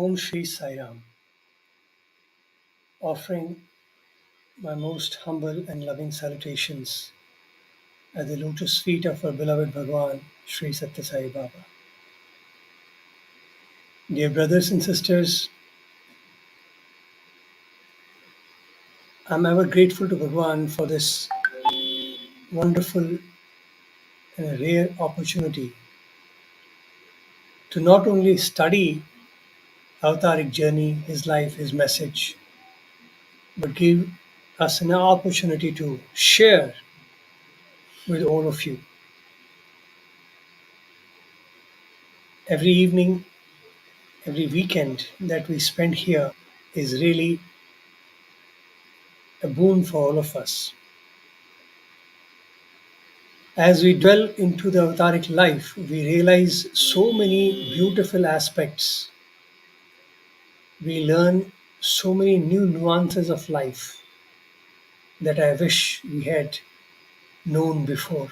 Om Shri Sai Ram, offering my most humble and loving salutations at the lotus feet of our beloved Bhagwan, Sri Satya Sai Baba. Dear brothers and sisters, I'm ever grateful to Bhagwan for this wonderful and a rare opportunity to not only study Avataric journey, his life, his message, but give us an opportunity to share with all of you. Every evening, every weekend that we spend here is really a boon for all of us. As we dwell into the Avataric life, we realize so many beautiful aspects. We learn so many new nuances of life that I wish we had known before.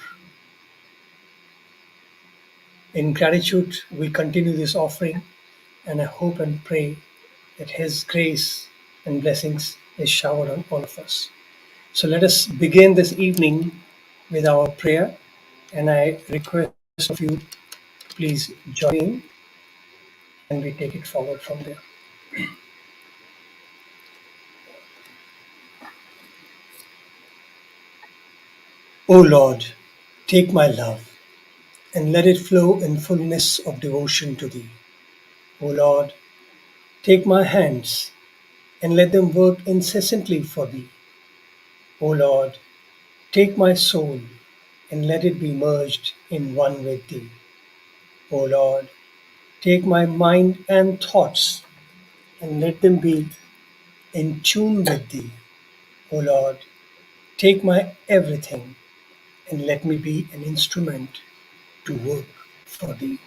In gratitude, we continue this offering, and I hope and pray that His grace and blessings is showered on all of us. So let us begin this evening with our prayer, and I request of you, please join in and we take it forward from there. O Lord, take my love and let it flow in fullness of devotion to Thee. O Lord, take my hands and let them work incessantly for Thee. O Lord, take my soul and let it be merged in one with Thee. O Lord, take my mind and thoughts and let them be in tune with Thee. O Lord, take my everything and let me be an instrument to work for Thee.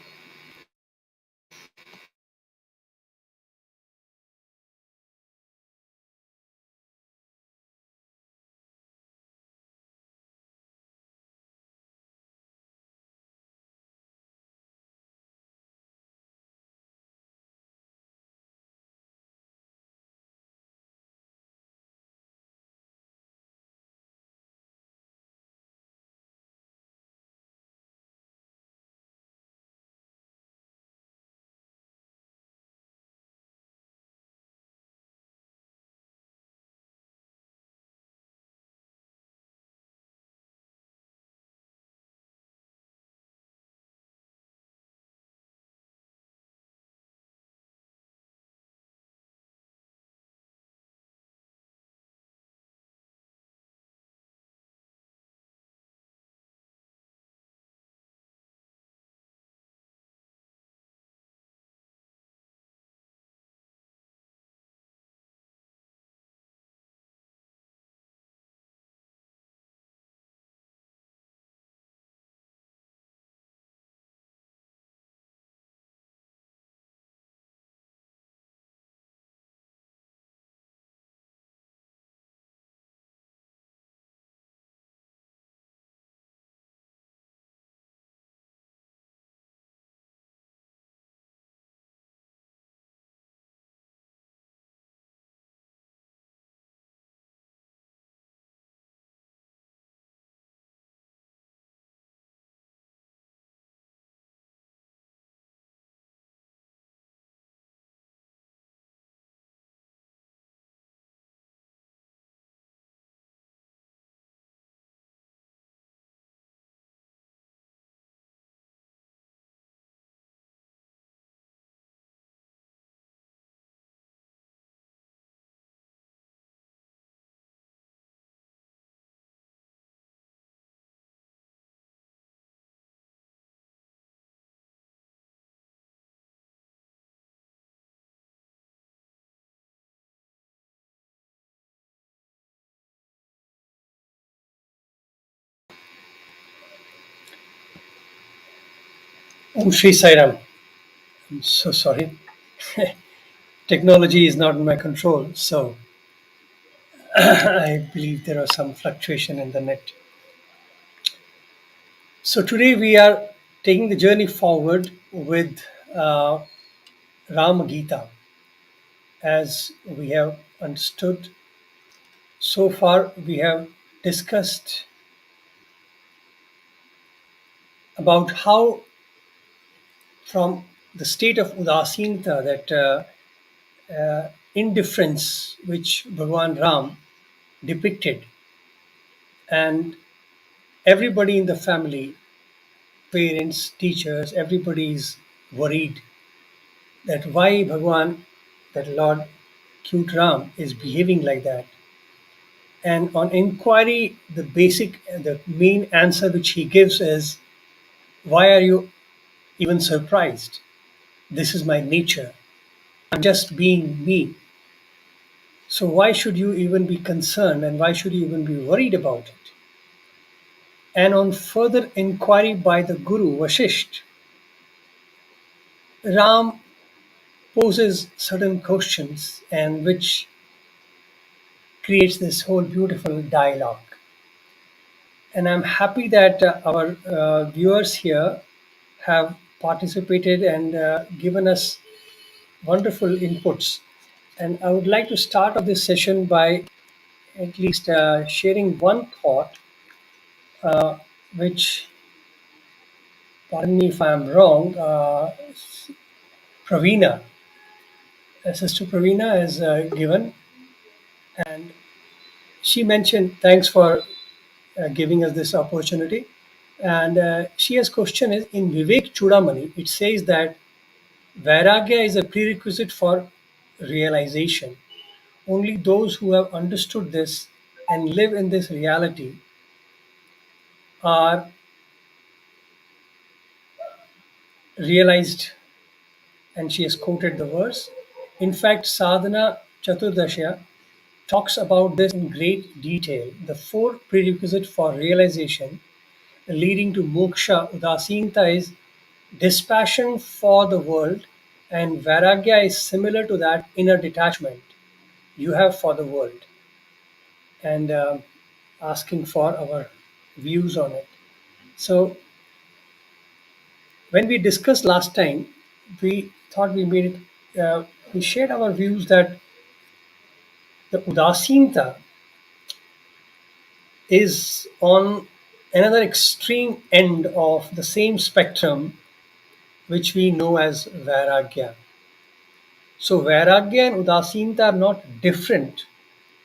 Om Shri Sai Ram. I'm so sorry. Technology is not in my control, so I believe there was some fluctuation in the net. So today we are taking the journey forward with Rama Gita. As we have understood, so far we have discussed about how, from the state of udasinta, that indifference which Bhagwan Ram depicted, and everybody in the family, parents, teachers, everybody is worried that why Bhagwan, that Lord cute Ram, is behaving like that. And on inquiry, the main answer which he gives is, why are you even surprised? This is my nature. I'm just being me. So why should you even be concerned and why should you even be worried about it? And on further inquiry by the Guru Vashisht, Ram poses certain questions and which creates this whole beautiful dialogue. And I'm happy that our viewers here have participated and given us wonderful inputs. And I would like to start off this session by at least sharing one thought, which, pardon me if I'm wrong, Pravina, Sister Pravina has given. And she mentioned, thanks for giving us this opportunity. And she has question is, in Vivek Chudamani, it says that Vairagya is a prerequisite for realization. Only those who have understood this and live in this reality are realized. And she has quoted the verse. In fact, Sadhana Chaturdashya talks about this in great detail. The four prerequisites for realization leading to moksha, udasinta, is dispassion for the world, and vairagya is similar to that, inner detachment you have for the world. And asking for our views on it. So, when we discussed last time, we thought we made it, we shared our views that the udasinta is on another extreme end of the same spectrum which we know as vairagya. So, vairagya and udasinta are not different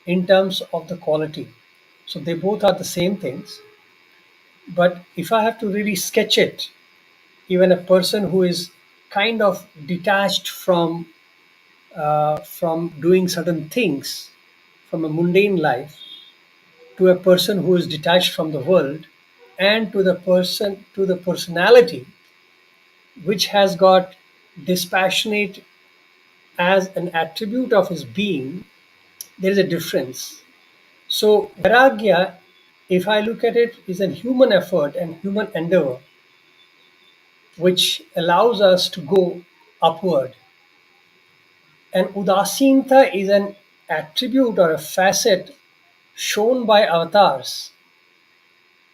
in terms of the quality. So, they both are the same things. But if I have to really sketch it, even a person who is kind of detached from doing certain things from a mundane life, to a person who is detached from the world, and to the personality which has got dispassionate as an attribute of his being, there is a difference. So vairagya, if I look at it, is a human effort and human endeavor which allows us to go upward. And udasinta is an attribute or a facet shown by avatars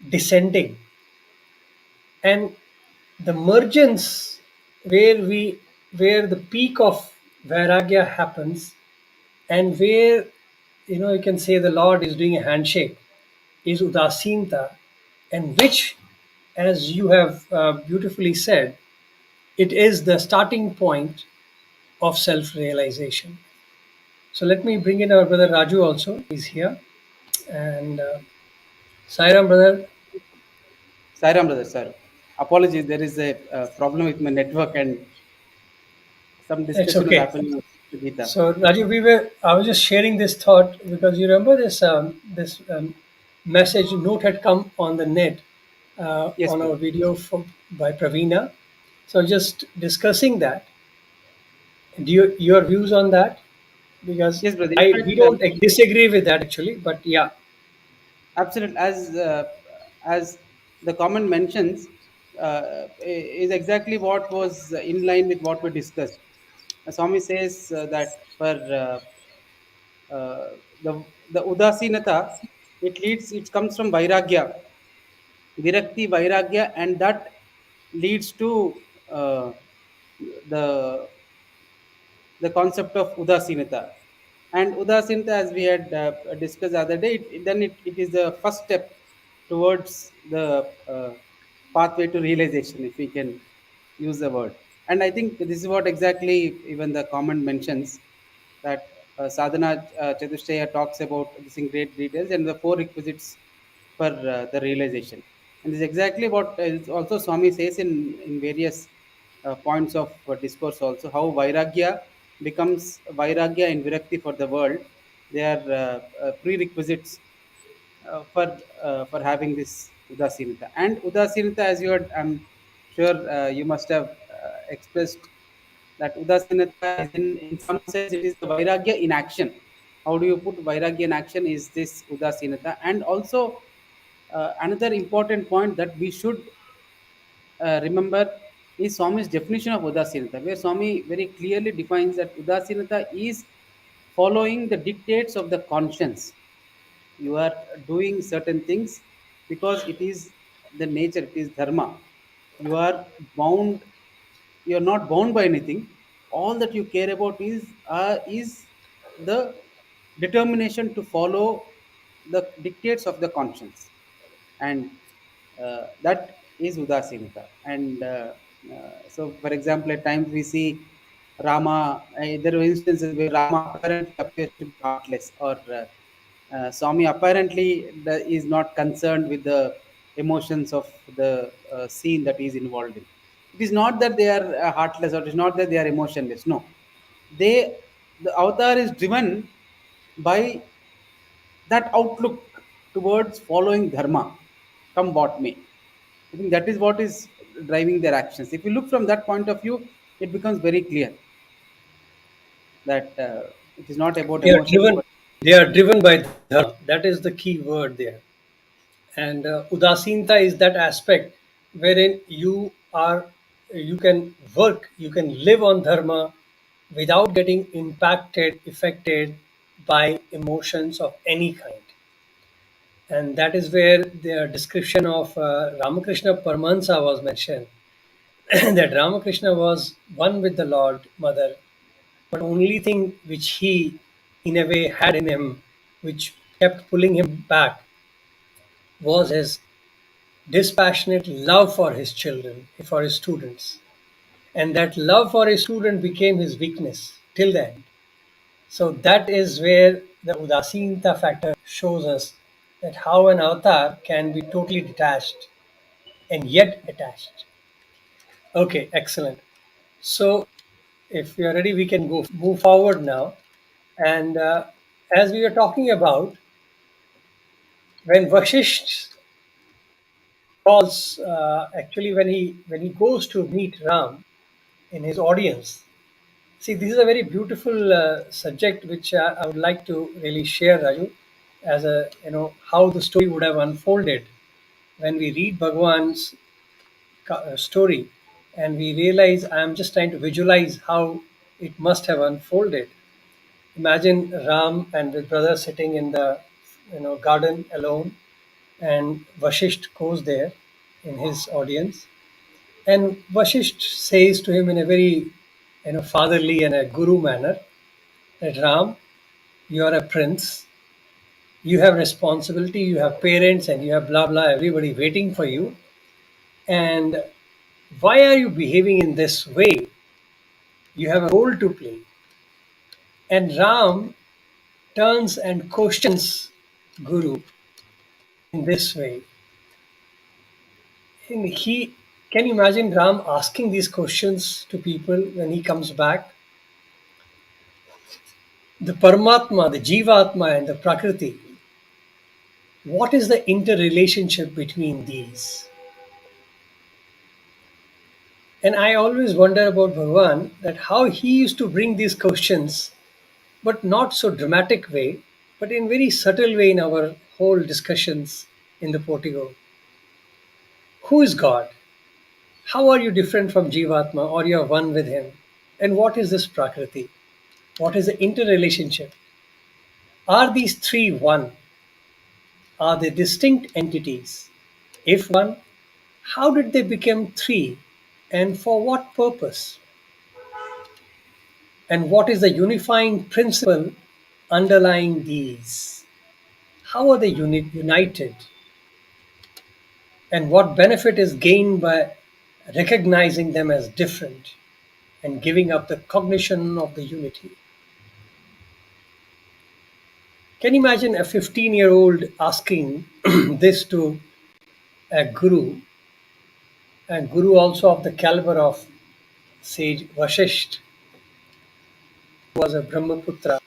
descending. And the mergence, where the peak of vairagya happens, and where, you can say the Lord is doing a handshake, is udasinta, and which, as you have beautifully said, it is the starting point of self-realization. So let me bring in our brother Raju also. He's here. And Sai Ram, brother. Sai Ram brother, sir. Apologies, there is a problem with my network and some It's discussion was okay. happening with Gita. So Raju, I was just sharing this thought because you remember this message note had come on the net Yes, on our brother. video by Pravina. So just discussing that. Do your views on that? Because Yes, brother. In I we fact, don't disagree with that actually, but yeah. absolutely. As the comment mentions, is exactly what was in line with what we discussed. Swami says that for uh, the udasinata, it comes from vairagya, virakti, vairagya, and that leads to uh, the the concept of udasinata. And udasinata, as we had discussed the other day, it is the first step towards the pathway to realization, if we can use the word. And I think this is what exactly even the comment mentions, that sadhana chatushtaya talks about this in great details, and the four requisites for the realization. And this is exactly what also Swami says in various points of discourse also, how vairagya becomes vairagya and virakti for the world. They are prerequisites for having this udasinata. And udasinata, as you had, I'm sure you must have expressed, that udasinata is in some sense it is the vairagya in action. How do you put vairagya in action is this udasinata. And also another important point that we should remember is Swami's definition of udasinata, where Swami very clearly defines that udasinata is following the dictates of the conscience. You are doing certain things because it is the nature, it is dharma. You are bound, you are not bound by anything. All that you care about is the determination to follow the dictates of the conscience. And that is udasinata. And so, for example, at times we see Rama, there are instances where Rama apparently appears to be heartless, or Swami apparently is not concerned with the emotions of the scene that he is involved in. It is not that they are heartless, or it is not that they are emotionless. No, they, the avatar is driven by that outlook towards following dharma, come what may. I think that is what is driving their actions. If you look from that point of view, it becomes very clear that it is not about They are emotions, driven. but They are driven by dharma. That is the key word there. And udasinta is that aspect wherein you can work, you can live on dharma without getting impacted, affected by emotions of any kind. And that is where the description of Ramakrishna Paramahansa was mentioned. That Ramakrishna was one with the Lord Mother, but only thing which he, in a way, had in him, which kept pulling him back, was his dispassionate love for his children, for his students. And that love for his student became his weakness till the end. So that is where the Udasinta factor shows us that how an avatar can be totally detached and yet attached. Okay, excellent. So if we are ready, we can go move forward now. And as we were talking about, when Vashisht calls, actually when he goes to meet Ram in his audience. See, this is a very beautiful subject which I would like to really share, Raju, as a how the story would have unfolded when we read Bhagwan's story, and we realize I am just trying to visualize how it must have unfolded. Imagine Ram and his brother sitting in the garden alone, and Vashisht goes there in his audience, and Vashisht says to him in a very fatherly and a guru manner that Ram, you are a prince, you have responsibility, you have parents, and you have blah blah, everybody waiting for you. And why are you behaving in this way? You have a role to play. And Ram turns and questions Guru in this way. And he can you imagine Ram asking these questions to people when he comes back? The Paramatma, the Jivatma, and the Prakriti. What is the interrelationship between these? And I always wonder about Bhagwan that how he used to bring these questions, but not so dramatic way, but in very subtle way in our whole discussions in the Portico. Who is God? How are you different from Jivatma or you are one with him? And what is this Prakriti? What is the interrelationship? Are these three one? Are they distinct entities? If one, how did they become three? And for what purpose? And what is the unifying principle underlying these? How are they united? And what benefit is gained by recognizing them as different and giving up the cognition of the unity? Can you imagine a 15-year-old asking this to a guru also of the caliber of sage Vashisht, who was a Brahmaputra,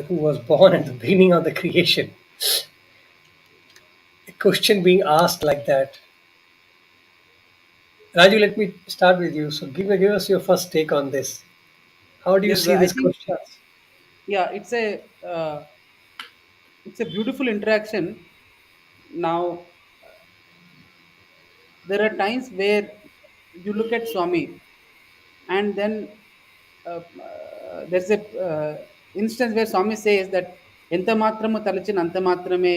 who was born at the beginning of the creation? A question being asked like that. Raju, let me start with you. So give us your first take on this. How do you Yes, see I this think question? yeah, it's a beautiful interaction. Now there are times where you look at Swami, and then there's a instance where Swami says that ఎంత మాత్రము తలచిన అంత మాత్రమే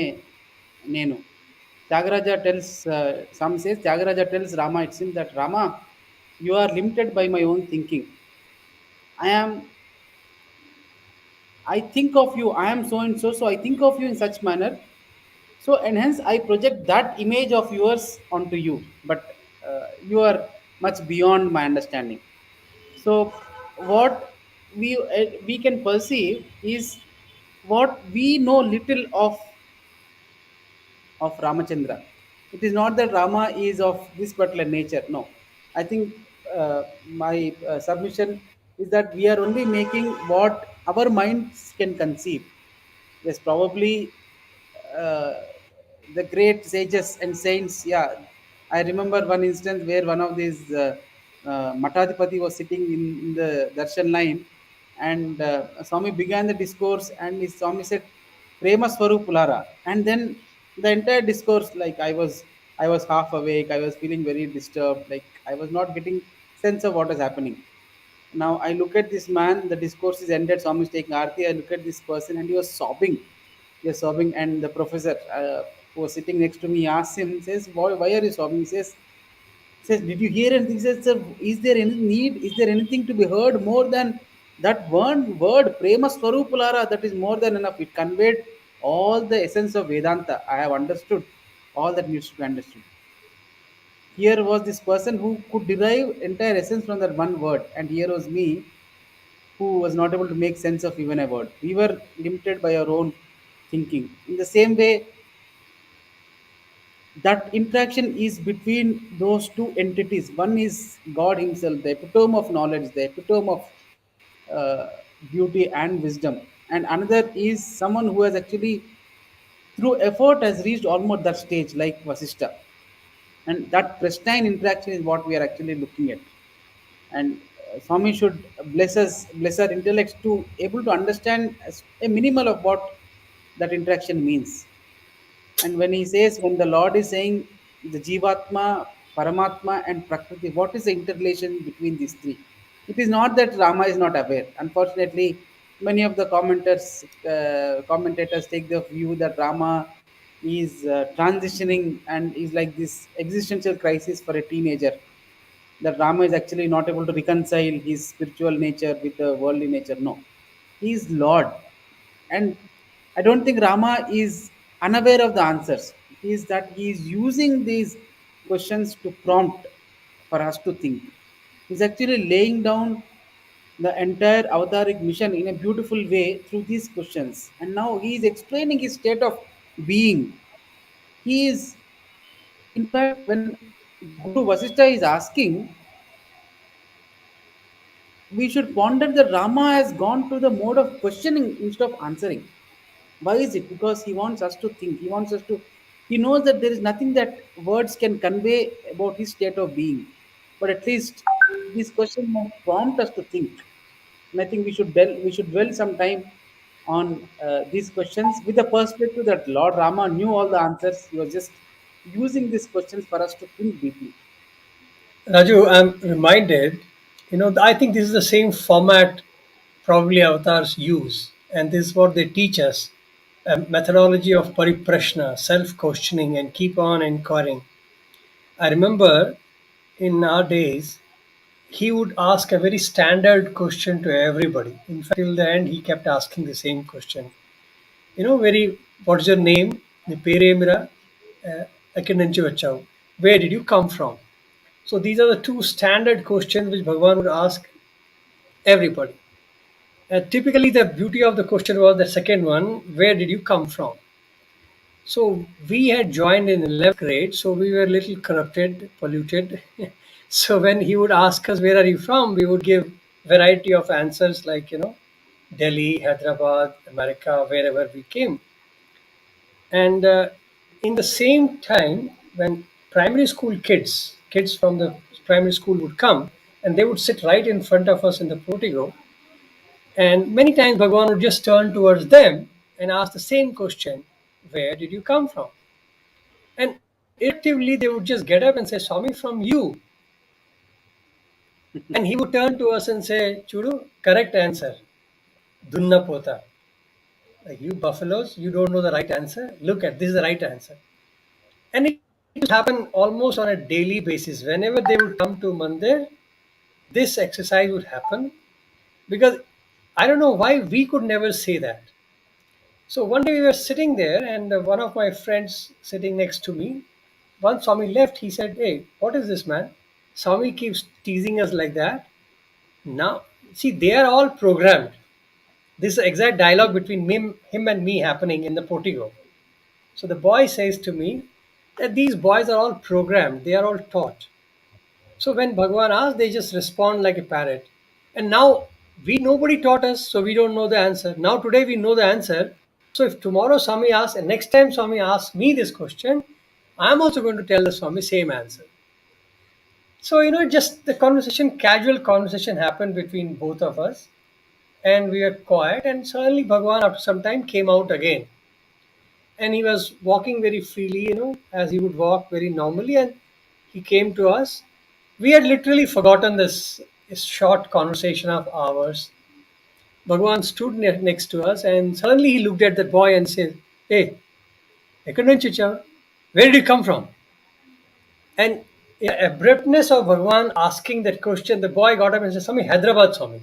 నేను. Tyagaraja tells Swami says Tyagaraja tells Rama, it seems that Rama, you are limited by my own thinking. I am I think of you, I am so and so, so I think of you in such manner. So, and hence I project that image of yours onto you. But you are much beyond my understanding. So, what we can perceive is what we know little of Ramachandra. It is not that Rama is of this particular nature. No, I think my submission is that we are only making what our minds can conceive. Yes, probably uh, the great sages and saints. Yeah, I remember one instance where one of these Matadipati was sitting in the darshan line, and Swami began the discourse, and his Swami said, "Prema Swarupulara," and then the entire discourse, like I was half awake, I was feeling very disturbed, like I was not getting sense of what is happening. Now I look at this man, the discourse is ended, Swami is taking Aarti. I look at this person and he was sobbing. He was sobbing, and the professor who was sitting next to me asked him, says, why are you sobbing? He says, did you hear anything? He says, sir, is there any need? Is there anything to be heard more than that one word, Prema Swarupulara? That is more than enough. It conveyed all the essence of Vedanta. I have understood all that needs to be understood. Here was this person who could derive entire essence from that one word, and here was me who was not able to make sense of even a word. We were limited by our own thinking. In the same way, that interaction is between those two entities. One is God Himself, the epitome of knowledge, the epitome of uh, beauty and wisdom, and another is someone who has actually, through effort, has reached almost that stage, like Vasishta. And that pristine interaction is what we are actually looking at. And Swami should bless our intellects to able to understand a minimal of what that interaction means. And when he says, when the Lord is saying the Jivatma, Paramatma, and Prakriti, what is the interrelation between these three? It is not that Rama is not aware. Unfortunately, many of the commentators take the view that Rama is transitioning and is like this existential crisis for a teenager, that Rama is actually not able to reconcile his spiritual nature with the worldly nature. No, he is Lord, and I don't think Rama is unaware of the answers. He is that he is using these questions to prompt for us to think. He's actually laying down the entire avataric mission in a beautiful way through these questions, and now he is explaining his state of being. He is, in fact, when Guru Vasishtha is asking, we should ponder that Rama has gone to the mode of questioning instead of answering. Why is it? Because he wants us to think. He wants us to. He knows that there is nothing that words can convey about his state of being. But at least this question must prompt us to think. And I think we should dwell some time on these questions with the perspective that Lord Rama knew all the answers. He was just using these questions for us to think deeply. Raju, I'm reminded, I think this is the same format probably avatars use, and this is what they teach us, a methodology of pariprashna, self questioning, and keep on inquiring. I remember in our days, he would ask a very standard question to everybody. In fact, till the end, he kept asking the same question. What's your name? The pere mera, ekkadinchi vachavu. Where did you come from? So these are the two standard questions which Bhagavan would ask everybody. Typically, the beauty of the question was the second one, where did you come from? So we had joined in 11th grade, so we were a little corrupted, polluted. So when he would ask us, where are you from? We would give variety of answers like, Delhi, Hyderabad, America, wherever we came. And in the same time, when primary school kids from the primary school would come, and they would sit right in front of us in the portico, and many times Bhagwan would just turn towards them and ask the same question, where did you come from? And irritatively, they would just get up and say, Swami, from you. And he would turn to us and say, Chudu, correct answer. Dunna pota. Like, you buffaloes, you don't know the right answer. Look at this is the right answer. And it would happen almost on a daily basis. Whenever they would come to Mandir, this exercise would happen because I don't know why we could never say that. So one day we were sitting there, and one of my friends sitting next to me, once Swami left, he said, Hey, what is this, man? Swami keeps teasing us like that. Now, see, they are all programmed. This is exact dialogue between him and me happening in the portico. So the boy says to me that these boys are all programmed, they are all taught. So when Bhagwan asks, they just respond like a parrot. And now nobody taught us, so we don't know the answer. Now today we know the answer. So if tomorrow Swami asks, and next time Swami asks me this question, I'm also going to tell the Swami same answer. So just the conversation, casual conversation happened between both of us, and we were quiet. And suddenly Bhagwan, after some time, came out again, and he was walking very freely, as he would walk very normally, and he came to us. We had literally forgotten this short conversation of ours. Bhagwan stood next to us, and suddenly he looked at the boy and said, Hey, Ekadon, where did you come from? And in the abruptness of Bhagwan asking that question, the boy got up and said, Swami, Hyderabad, Swami.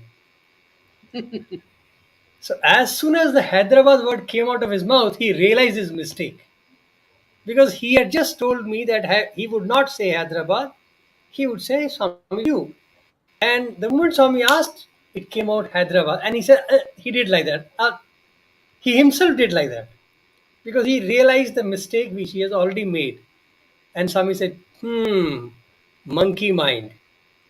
So as soon as the Hyderabad word came out of his mouth, he realized his mistake. Because he had just told me that he would not say Hyderabad, he would say Swami you. And the moment Swami asked, it came out Hyderabad. And he said, he did like that. He himself did like that. Because he realized the mistake which he has already made. And Swami said, monkey mind,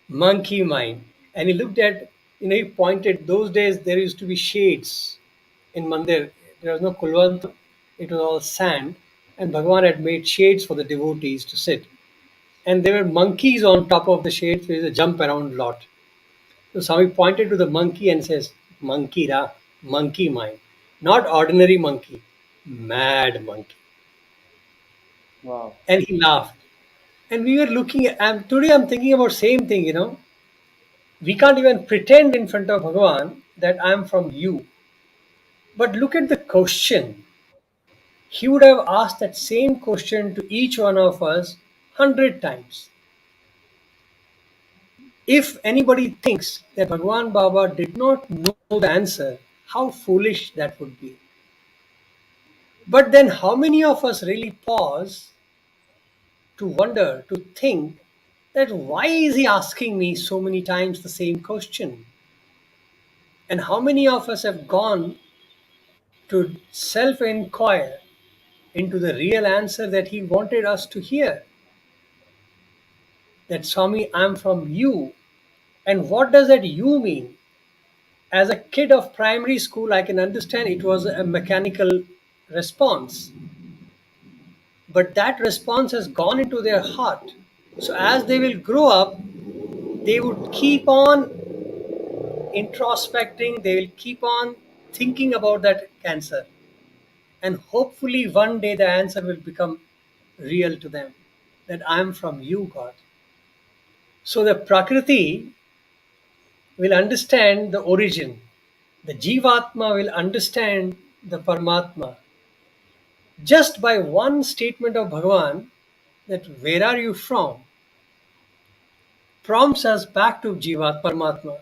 monkey mind. And he looked at, he pointed, those days there used to be shades in Mandir. There was no kulvant, it was all sand. And Bhagavan had made shades for the devotees to sit. And there were monkeys on top of the shades, there is a jump around lot. So Swami pointed to the monkey and says, Monkey ra, monkey mind. Not ordinary monkey, mad monkey. Wow. And he laughed. And we were looking at, today I'm thinking about same thing, We can't even pretend in front of Bhagavan that I'm from you. But look at the question. He would have asked that same question to each one of us 100 times. If anybody thinks that Bhagwan Baba did not know the answer, how foolish that would be. But then, how many of us really pause to wonder, to think that why is he asking me so many times the same question? And how many of us have gone to self inquire into the real answer that he wanted us to hear? That Swami, I'm from you. And what does that you mean? As a kid of primary school, I can understand it was a mechanical response. But that response has gone into their heart. So as they will grow up, they would keep on introspecting, they will keep on thinking about that cancer. And hopefully one day the answer will become real to them that I am from you, God. So the Prakriti will understand the origin. The Jivatma will understand the Paramatma. Just by one statement of Bhagavan that where are you from? prompts us back to Jiva Paramatma.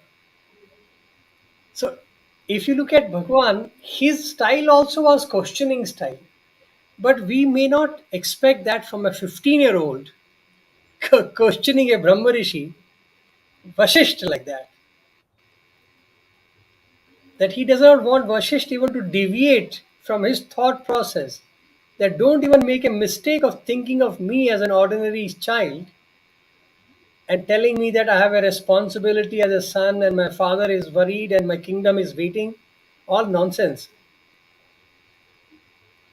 So if you look at Bhagwan, his style also was questioning style. But we may not expect that from a 15-year-old questioning a Brahmarishi, Vasisht like that. That he does not want Vasisht even to deviate from his thought process. That don't even make a mistake of thinking of me as an ordinary child and telling me that I have a responsibility as a son and my father is worried and my kingdom is waiting. All nonsense.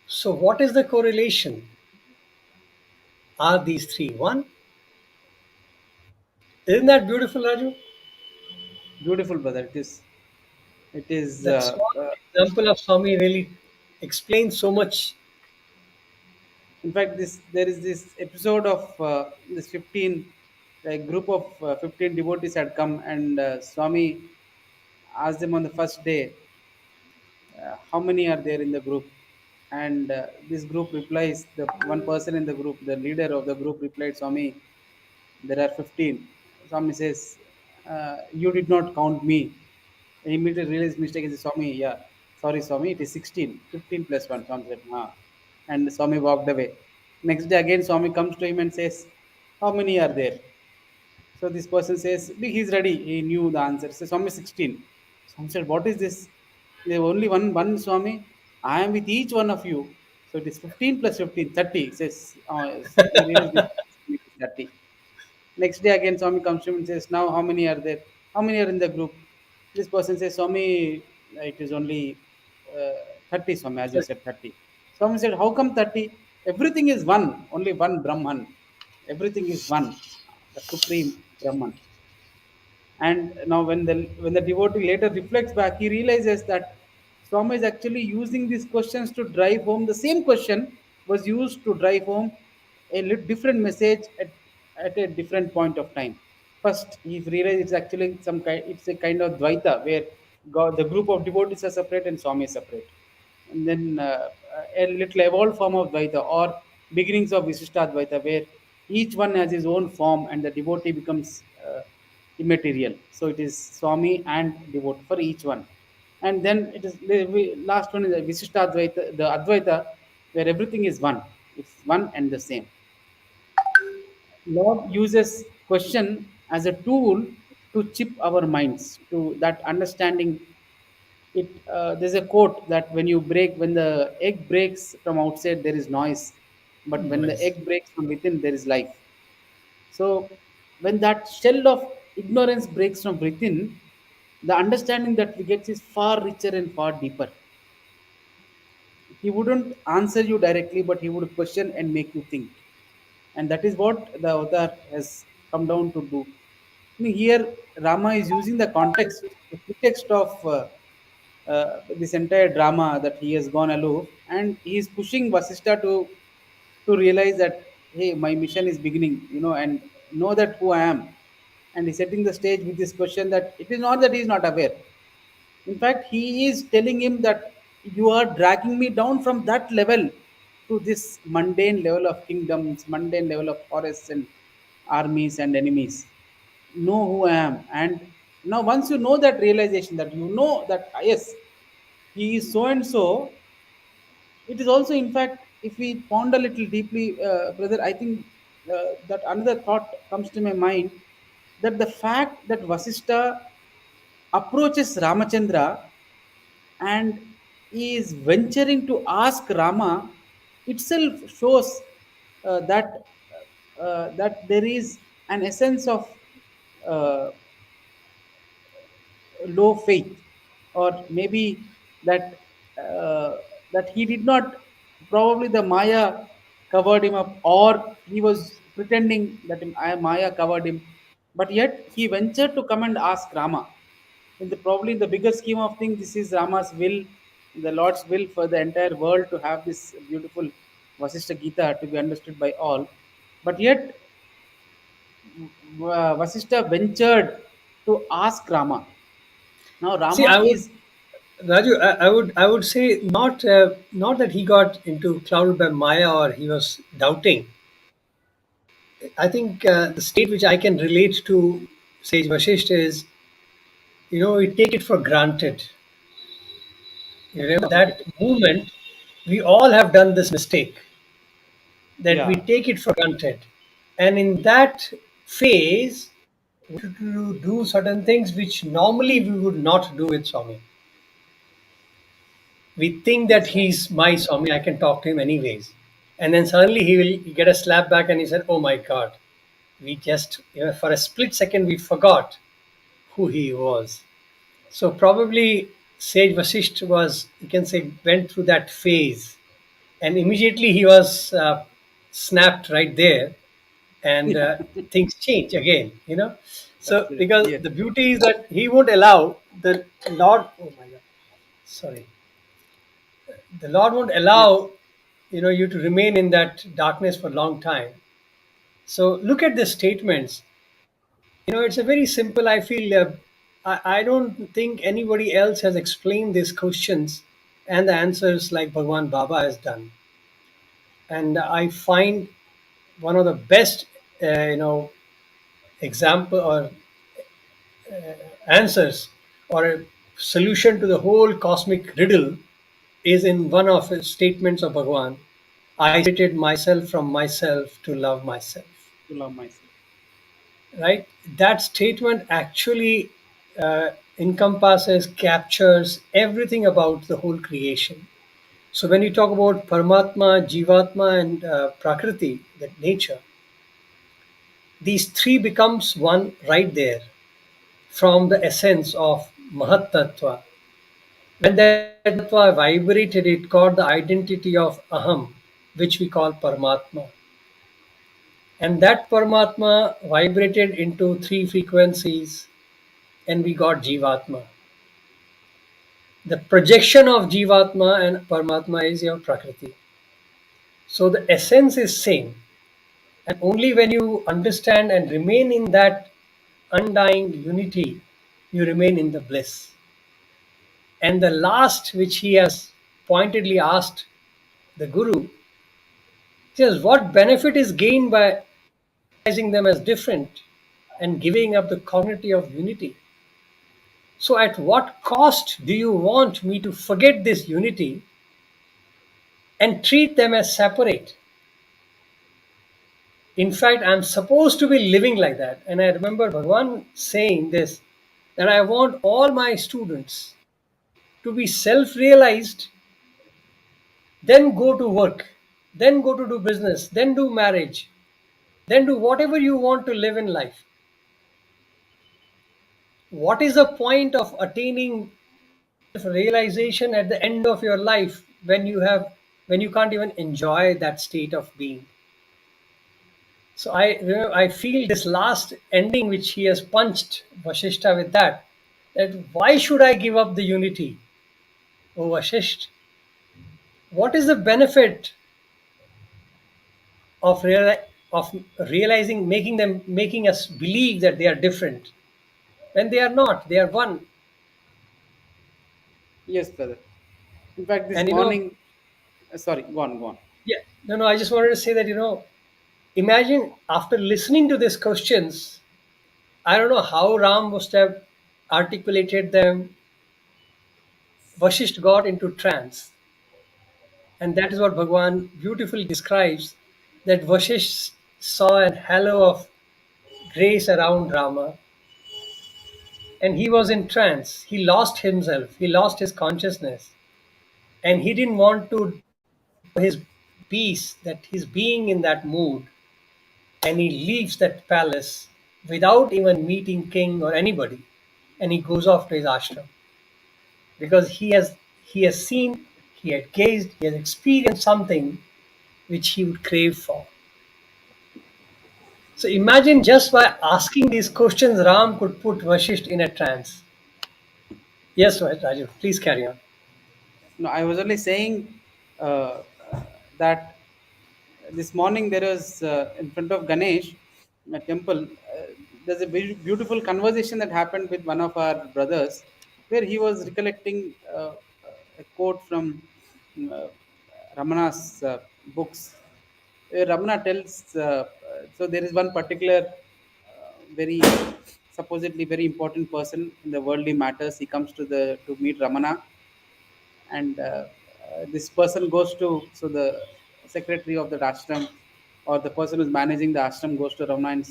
So, what is the correlation? Are these three one? Isn't that beautiful, Raju? Beautiful, brother. It is. That small example of Swami really explains so much. In fact, this there is this episode of this 15, a group of 15 devotees had come, and Swami asked them on the first day, how many are there in the group? And this group replies, the one person in the group, the leader of the group replied, Swami, there are 15. Swami says, you did not count me. He immediately realized mistake. He said, Swami, yeah, sorry, Swami, it is 16. 15 plus 1. Swami said, ah. And Swami walked away. Next day again, Swami comes to him and says, how many are there? So this person says, he's ready. He knew the answer. So Swami 16. Swami said, what is this? There only one Swami. I am with each one of you. So it is 15 plus 15, 30. He says, he realized it is 30. Next day again, Swami comes to him and says, now how many are there? How many are in the group? This person says, Swami, it is only 30, Swami, as you said, 30. Swami said, how come 30? Everything is one, only one Brahman. Everything is one, the supreme Brahman. And now when the devotee later reflects back, he realizes that Swami is actually using these questions to drive home. The same question was used to drive home a different message at a different point of time. First, he realized it's actually it's a kind of Dvaita where God, the group of devotees are separate and Swami is separate. And then a little evolved form of Dvaita or beginnings of Visishtadvaita where each one has his own form and the devotee becomes immaterial. So it is Swami and devotee for each one. And then it is last one is the Visishtadvaita, the Advaita, where everything is one. It's one and the same. Lord uses question as a tool to chip our minds to that understanding. There's a quote that when the egg breaks from outside, there is noise, but when the Nice. egg breaks from within, there is life. So when that shell of ignorance breaks from within, the understanding that we get is far richer and far deeper. He wouldn't answer you directly, but he would question and make you think. And that is what the avatar has come down to do. I mean, here, Rama is using the context of this entire drama that he has gone aloof, and he is pushing Vasishtha to realize that hey, my mission is beginning, and know that who I am. And he's setting the stage with this question that it is not that he is not aware. In fact, he is telling him that you are dragging me down from that level to this mundane level of kingdoms, mundane level of forests and armies and enemies. Know who I am. And now, once you know that realization, that you know that yes, he is so and so, it is also, in fact, if we ponder a little deeply, brother, I think that another thought comes to my mind that the fact that Vasishtha approaches Ramachandra and is venturing to ask Rama itself shows that there is an essence of uh, low faith, or maybe that that he did not, probably the Maya covered him up, or he was pretending that Maya covered him, but yet he ventured to come and ask Rama. Probably in the bigger scheme of things, this is Rama's will, the Lord's will for the entire world to have this beautiful Vasishtha Gita to be understood by all. But yet, Vasishtha ventured to ask Rama. Now, See, Rama I would, is Raju, I would say not that he got into clouded by Maya or he was doubting. I think the state which I can relate to Sage Vashisht is, we take it for granted. You remember Okay. that moment, we all have done this mistake that we Yeah. take it for granted. And in that phase, to do certain things which normally we would not do with Swami. We think that Yes. he's my Swami, I can talk to him anyways. And then suddenly he will get a slap back and he said, oh my God, we just, for a split second, we forgot who he was. So probably Sage Vasisht was, you can say, went through that phase, and immediately he was snapped right there, and Yeah. things change again. So Absolutely. because Yes. the beauty is that he won't allow the Lord. Oh my God, sorry, the Lord won't Yes. allow you to remain in that darkness for a long time. So look at the statements. It's a very simple. I feel I don't think anybody else has explained these questions and the answers like Bhagwan Baba has done. And I find one of the best, example or answers or a solution to the whole cosmic riddle is in one of his statements of Bhagwan. I separated myself from myself to love myself. To love myself. Right? That statement actually encompasses, captures everything about the whole creation. So when you talk about Paramatma, Jivatma, and Prakriti, that nature, these three becomes one right there from the essence of Mahat Tattva. When that Tattva vibrated, it got the identity of Aham, which we call Paramatma. And that Paramatma vibrated into three frequencies, and we got Jivatma. The projection of Jivatma and Paramatma is your Prakriti. So the essence is same. And only when you understand and remain in that undying unity, you remain in the bliss. And the last, which he has pointedly asked the Guru, says, what benefit is gained by recognizing them as different and giving up the cognitive of unity? So, at what cost do you want me to forget this unity and treat them as separate? In fact, I'm supposed to be living like that. And I remember Bhagwan saying this, that I want all my students to be self realized, then go to work, then go to do business, then do marriage, then do whatever you want to live in life. What is the point of attaining realization at the end of your life when you can't even enjoy that state of being? So I feel this last ending which he has punched Vashishta with that why should I give up the unity? Oh Vashisht, what is the benefit of of realizing, making us believe that they are different when they are not? They are one. Yes, brother. In fact, this And morning, sorry, go on, go on. yeah, no, I just wanted to say that imagine after listening to these questions, I don't know how Ram must have articulated them. Vashisht got into trance. And that is what Bhagwan beautifully describes, that Vashisht saw an halo of grace around Rama, and he was in trance. He lost himself, he lost his consciousness, and he didn't want to his peace, that he's being in that mood, and he leaves that palace without even meeting king or anybody, and he goes off to his ashram because he has seen, he had gazed, he has experienced something which he would crave for. So imagine just by asking these questions, Ram could put Vashisht in a trance. Yes, Raju, please carry on. No, I was only saying uh, that this morning there was in front of Ganesh, a temple. There's a beautiful conversation that happened with one of our brothers, where he was recollecting a quote from uh, Ramana's books. Ramana tells so there is one particular very supposedly very important person in the worldly matters. He comes to the to meet Ramana, and this person goes to, so the secretary of that ashram, or the person who's managing the ashram, goes to Ramana and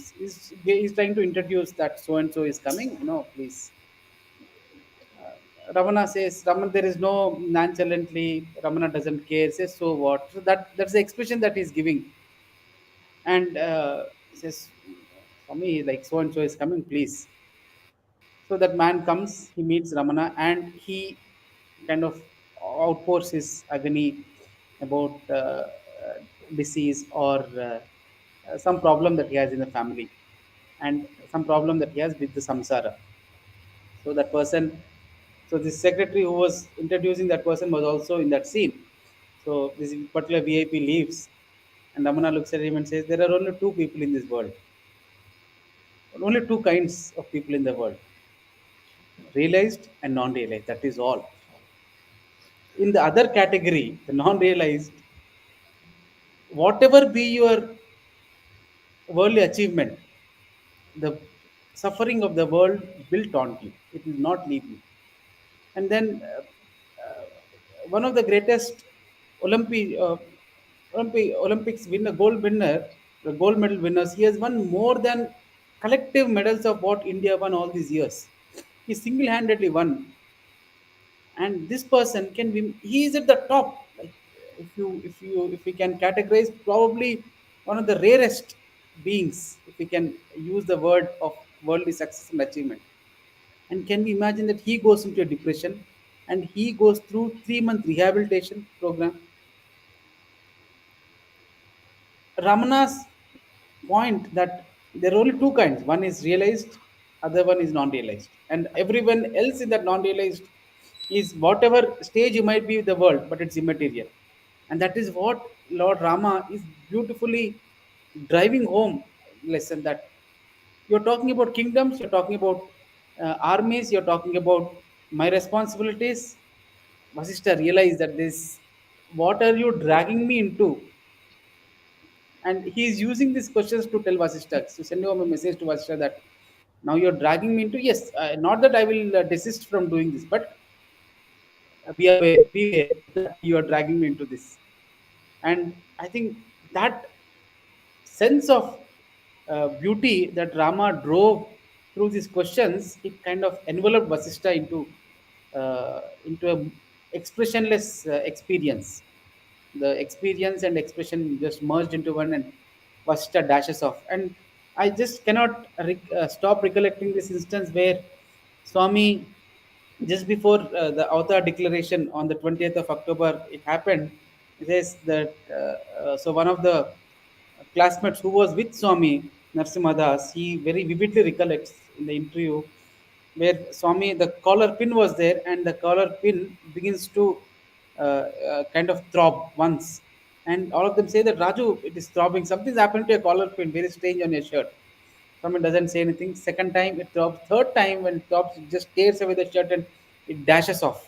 is trying to introduce that so and so is coming, please. Ramana says, Ramana, there is no nonchalantly. Ramana doesn't care. Says, so what? So that's the expression that he's giving, and says, for me, like so and so is coming, please. So that man comes, he meets Ramana, and he kind of outpours his agony about disease, or some problem that he has in the family, and some problem that he has with the samsara. So that person, so this secretary who was introducing that person was also in that scene. So this particular VIP leaves, and Ramana looks at him and says, "There are only two people in this world, only two kinds of people in the world: realized and non-realized. That is all. In the other category, the non-realized, whatever be your worldly achievement, the suffering of the world will taunt you. It will not leave you." And then one of the greatest Olympics winner, the gold medal winners, he has won more than collective medals of what India won all these years. He single-handedly won, and this person can be, he is at the top. Like, if we can categorize, probably one of the rarest beings, if we can use the word of worldly success and achievement. And can we imagine that he goes into a depression, and he goes through 3-month rehabilitation program? Ramana's point that there are only two kinds: one is realized, other one is non-realized, and everyone else in that non-realized is whatever stage you might be with the world, but it's immaterial. And that is what Lord Rama is beautifully driving home lesson, that you're talking about kingdoms, you're talking about armies, you're talking about my responsibilities. Vasishtha realized that this, what are you dragging me into? And he is using these questions to tell Vasishtha, so send him a message to Vasishtha that now you're dragging me into, yes, not that I will desist from doing this, but beware that you are dragging me into this. And I think that sense of beauty that Rama drove through these questions, it kind of enveloped Vasishtha into a expressionless experience. The experience and expression just merged into one, and Vasishtha dashes off. And I just cannot stop recollecting this instance where Swami, just before the Avatar declaration on the 20th of October, it happened. It says that so one of the classmates who was with Swami Narasimhadas, he very vividly recollects in the interview where Swami, the collar pin was there, and the collar pin begins to kind of throb once. And all of them say that, Raju, it is throbbing. Something's happened to your collar pin, very strange on your shirt. Someone doesn't say anything. Second time it throbs. Third time when it throbs, it just tears away the shirt and it dashes off.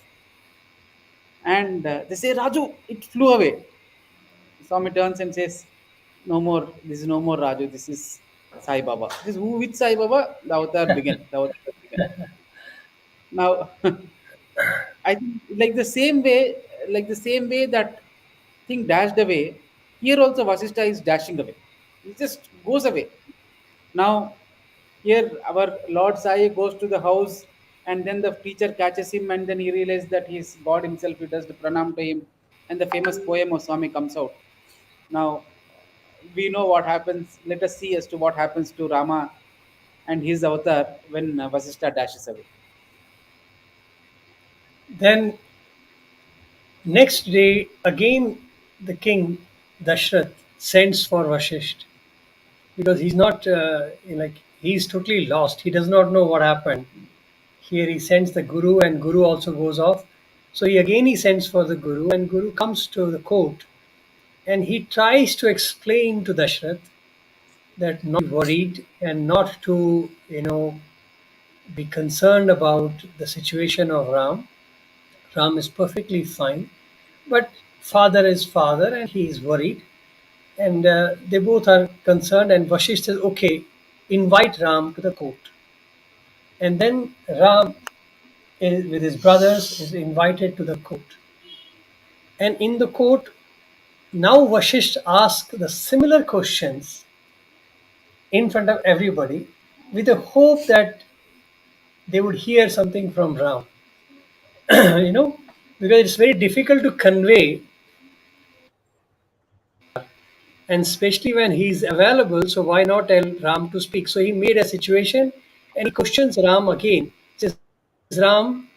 And they say, Raju, it flew away. Swami turns and says, no more, this is no more Raju, this is Sai Baba. This is who, with Sai Baba? The avatar began. The avatar began. Now, I think like the same way that thing dashed away, here also Vasishtha is dashing away. He just goes away. Now, here our Lord Sai goes to the house, and then the teacher catches him, and then he realizes that he's God himself. He does the pranam to him, and the famous poem of Swami comes out. Now, we know what happens. Let us see as to what happens to Rama and his avatar when Vasishtha dashes away. Then next day, again, the king Dashrath sends for Vashisht because he's not like he's totally lost. He does not know what happened. Here he sends the guru, and guru also goes off. So he sends for the guru, and guru comes to the court, and he tries to explain to Dashrath that not to be worried and not to be concerned about the situation of Ram. Ram is perfectly fine, but father is father, and he is worried. and they both are concerned. And Vashisht says, "Okay, invite Ram to the court." And then Ram, with his brothers, is invited to the court. And in the court, now Vashisht asks the similar questions in front of everybody, with the hope that they would hear something from Ram. you know, because it's very difficult to convey, and especially when he's available. So why not tell Ram to speak? So he made a situation, and he questions Ram again. He says, Ram,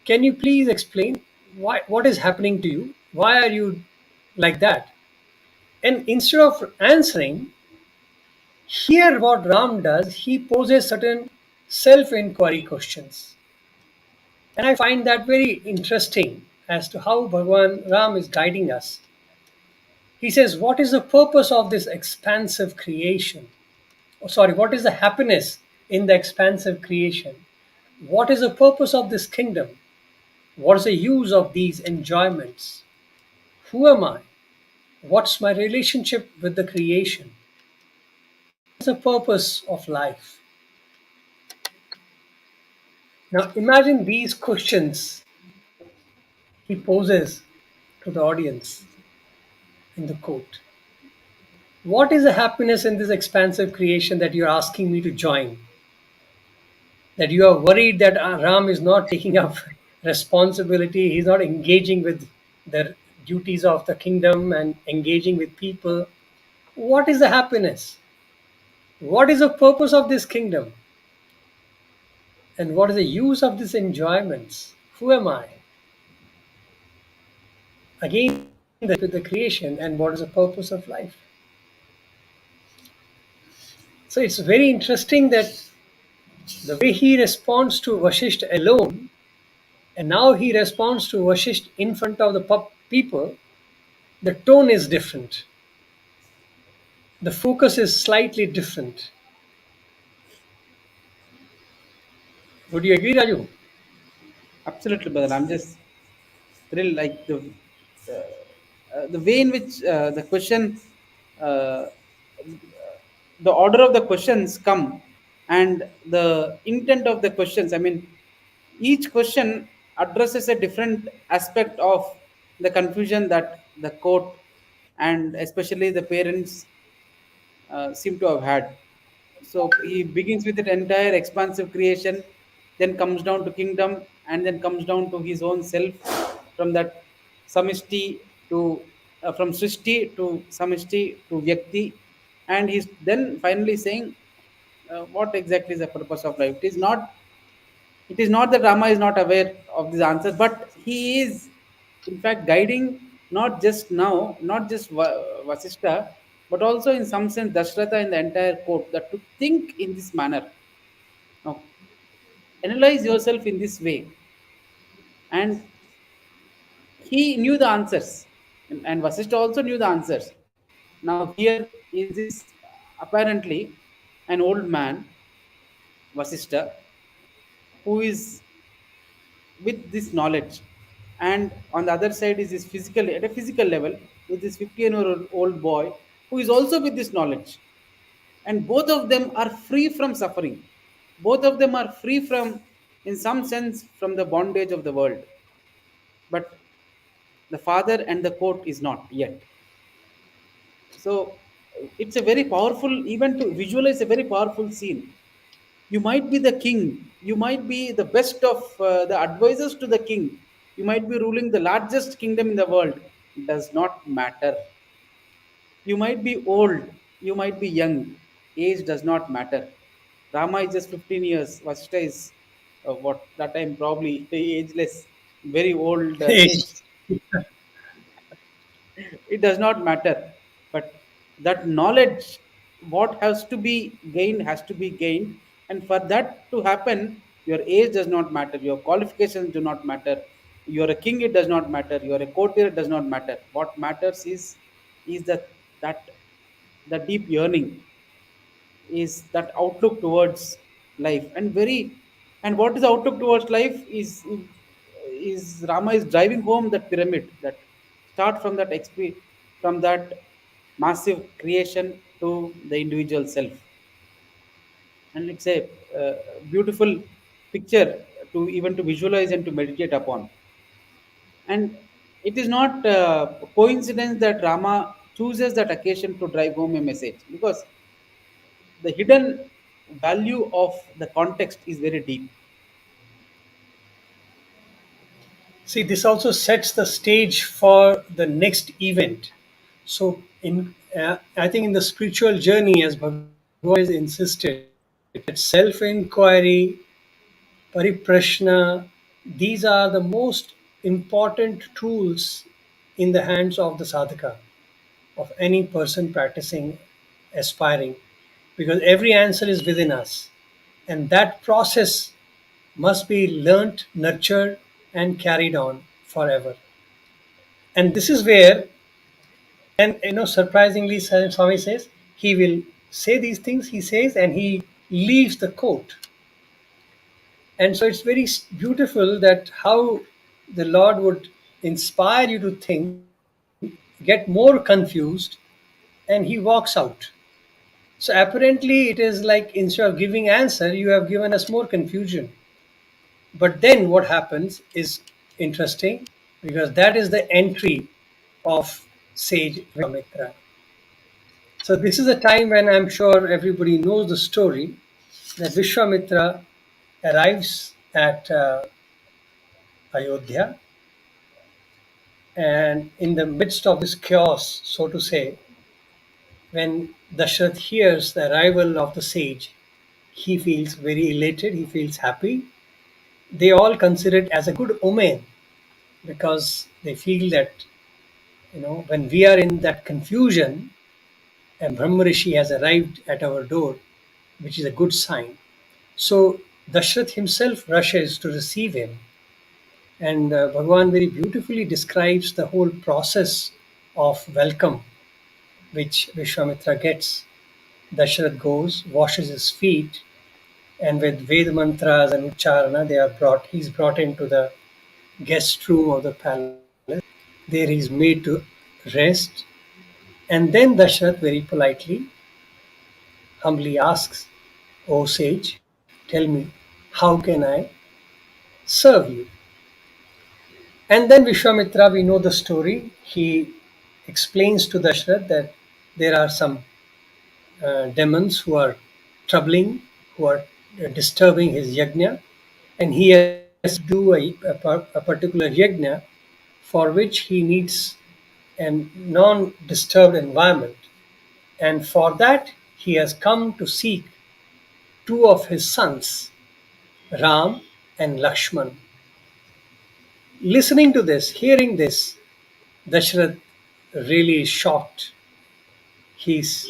can you please explain what is happening to you? Why are you like that? And instead of answering, here what Ram does, he poses certain self-inquiry questions. And I find that very interesting as to how Bhagwan Ram is guiding us. He says, what is the purpose of this expansive creation? Oh, sorry, what is the happiness in the expansive creation? What is the purpose of this kingdom? What is the use of these enjoyments? Who am I? What's my relationship with the creation? What's the purpose of life? Now imagine these questions he poses to the audience in the court. What is the happiness in this expansive creation that you're asking me to join? That you are worried that Ram is not taking up responsibility, he's not engaging with the duties of the kingdom and engaging with people. What is the happiness? What is the purpose of this kingdom? And what is the use of these enjoyments? Who am I? Again, with the creation and what is the purpose of life? So it's very interesting that the way he responds to Vashisht alone, and now he responds to Vashisht in front of the people, the tone is different. The focus is slightly different. Would you agree, Raju? Absolutely, brother. I'm just thrilled, like the way in which the question, uh, the order of the questions come, and the intent of the questions. I mean, each question addresses a different aspect of the confusion that the court and especially the parents seem to have had. So he begins with an entire expansive creation, then comes down to kingdom, and then comes down to his own self, from that samishti to from srishti to samishti to vyakti, and he's then finally saying what exactly is the purpose of life. It is not that Rama is not aware of these answers, but he is, in fact, guiding not just now, not just Vasishta, but also in some sense Dashratha and the entire court that to think in this manner. Now, analyze yourself in this way. And he knew the answers, and Vasishta also knew the answers. Now, here is this apparently an old man, Vasishta, who is with this knowledge, and on the other side is this physical at a physical level with this 15-year-old boy who is also with this knowledge, and both of them are free from suffering, both of them are free from, in some sense, from the bondage of the world, but the father and the court is not yet. So it's a very powerful, even to visualize a very powerful scene. You might be the king, you might be the best of the advisors to the king, you might be ruling the largest kingdom in the world, does not matter. You might be old, you might be young, age does not matter. Rama is just 15 years, Vashta is what that time probably ageless, very old age. It does not matter, but that knowledge, what has to be gained has to be gained, and for that to happen, your age does not matter, your qualifications do not matter, you're a king, it does not matter, you're a courtier, it does not matter. What matters is that the deep yearning, is that outlook towards life, and very, and what is the outlook towards life is Rama is driving home that pyramid, that start from that from that. massive creation to the individual self. And it's a beautiful picture to even to visualize and to meditate upon. And it is not coincidence that Rama chooses that occasion to drive home a message, because the hidden value of the context is very deep. See, this also sets the stage for the next event. So, I think in the spiritual journey, as Bhagavan always insisted, that self-inquiry, pariprashna, these are the most important tools in the hands of the sadhaka, of any person practicing, aspiring, because every answer is within us. And that process must be learnt, nurtured, and carried on forever. And this is where, and surprisingly, Swami says he will say these things, he says, and he leaves the court. And so it's very beautiful that how the Lord would inspire you to think, get more confused, and he walks out. So apparently, it is like instead of giving answer, you have given us more confusion. But then what happens is interesting, because that is the entry of sage Vishwamitra. So this is a time when I'm sure everybody knows the story that Vishwamitra arrives at Ayodhya, and in the midst of this chaos, so to say, when Dashrath hears the arrival of the sage, he feels very elated, he feels happy. They all consider it as a good omen, because they feel that when we are in that confusion and Brahma Rishi has arrived at our door, which is a good sign. So Dashrath himself rushes to receive him, and Bhagavan very beautifully describes the whole process of welcome which Vishwamitra gets. Dashrath goes, washes his feet, and with Ved mantras and Ucharana, he's brought into the guest room of the palace. There he's made to rest, and then Dashrath very politely, humbly asks, O sage, tell me, how can I serve you? And then Vishwamitra, we know the story. He explains to Dashrath that there are some demons who are troubling, who are disturbing his yajna, and he has to do a particular yajna for which he needs a non disturbed environment. And for that, he has come to seek two of his sons, Ram and Lakshman. Listening to this, hearing this, Dashrath really is shocked. He's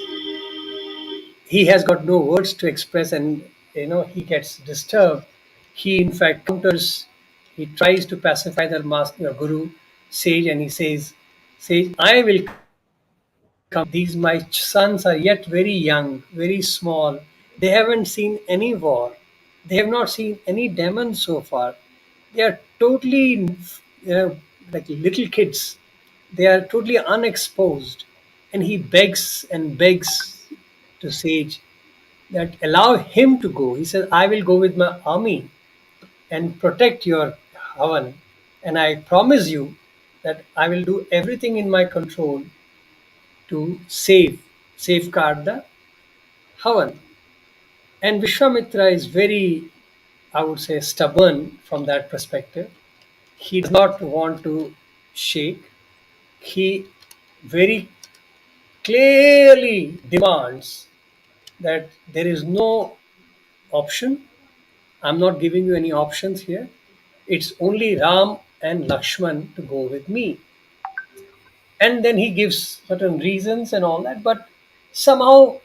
he has got no words to express, and he gets disturbed. He in fact counters. He tries to pacify the master guru sage, and he says, "Sage, I will come to you. These my sons are yet very young, very small. They haven't seen any war. They have not seen any demons so far. They are totally, like little kids. They are totally unexposed." And he begs and begs to Sage that allow him to go. He says, I will go with my army and protect your Havan. And I promise you that I will do everything in my control to safeguard the Havan. And Vishwamitra is very, I would say, stubborn from that perspective. He does not want to shake. He very clearly demands that there is no option. I'm not giving you any options here. It's only Ram and Lakshman to go with me. And then he gives certain reasons and all that, but somehow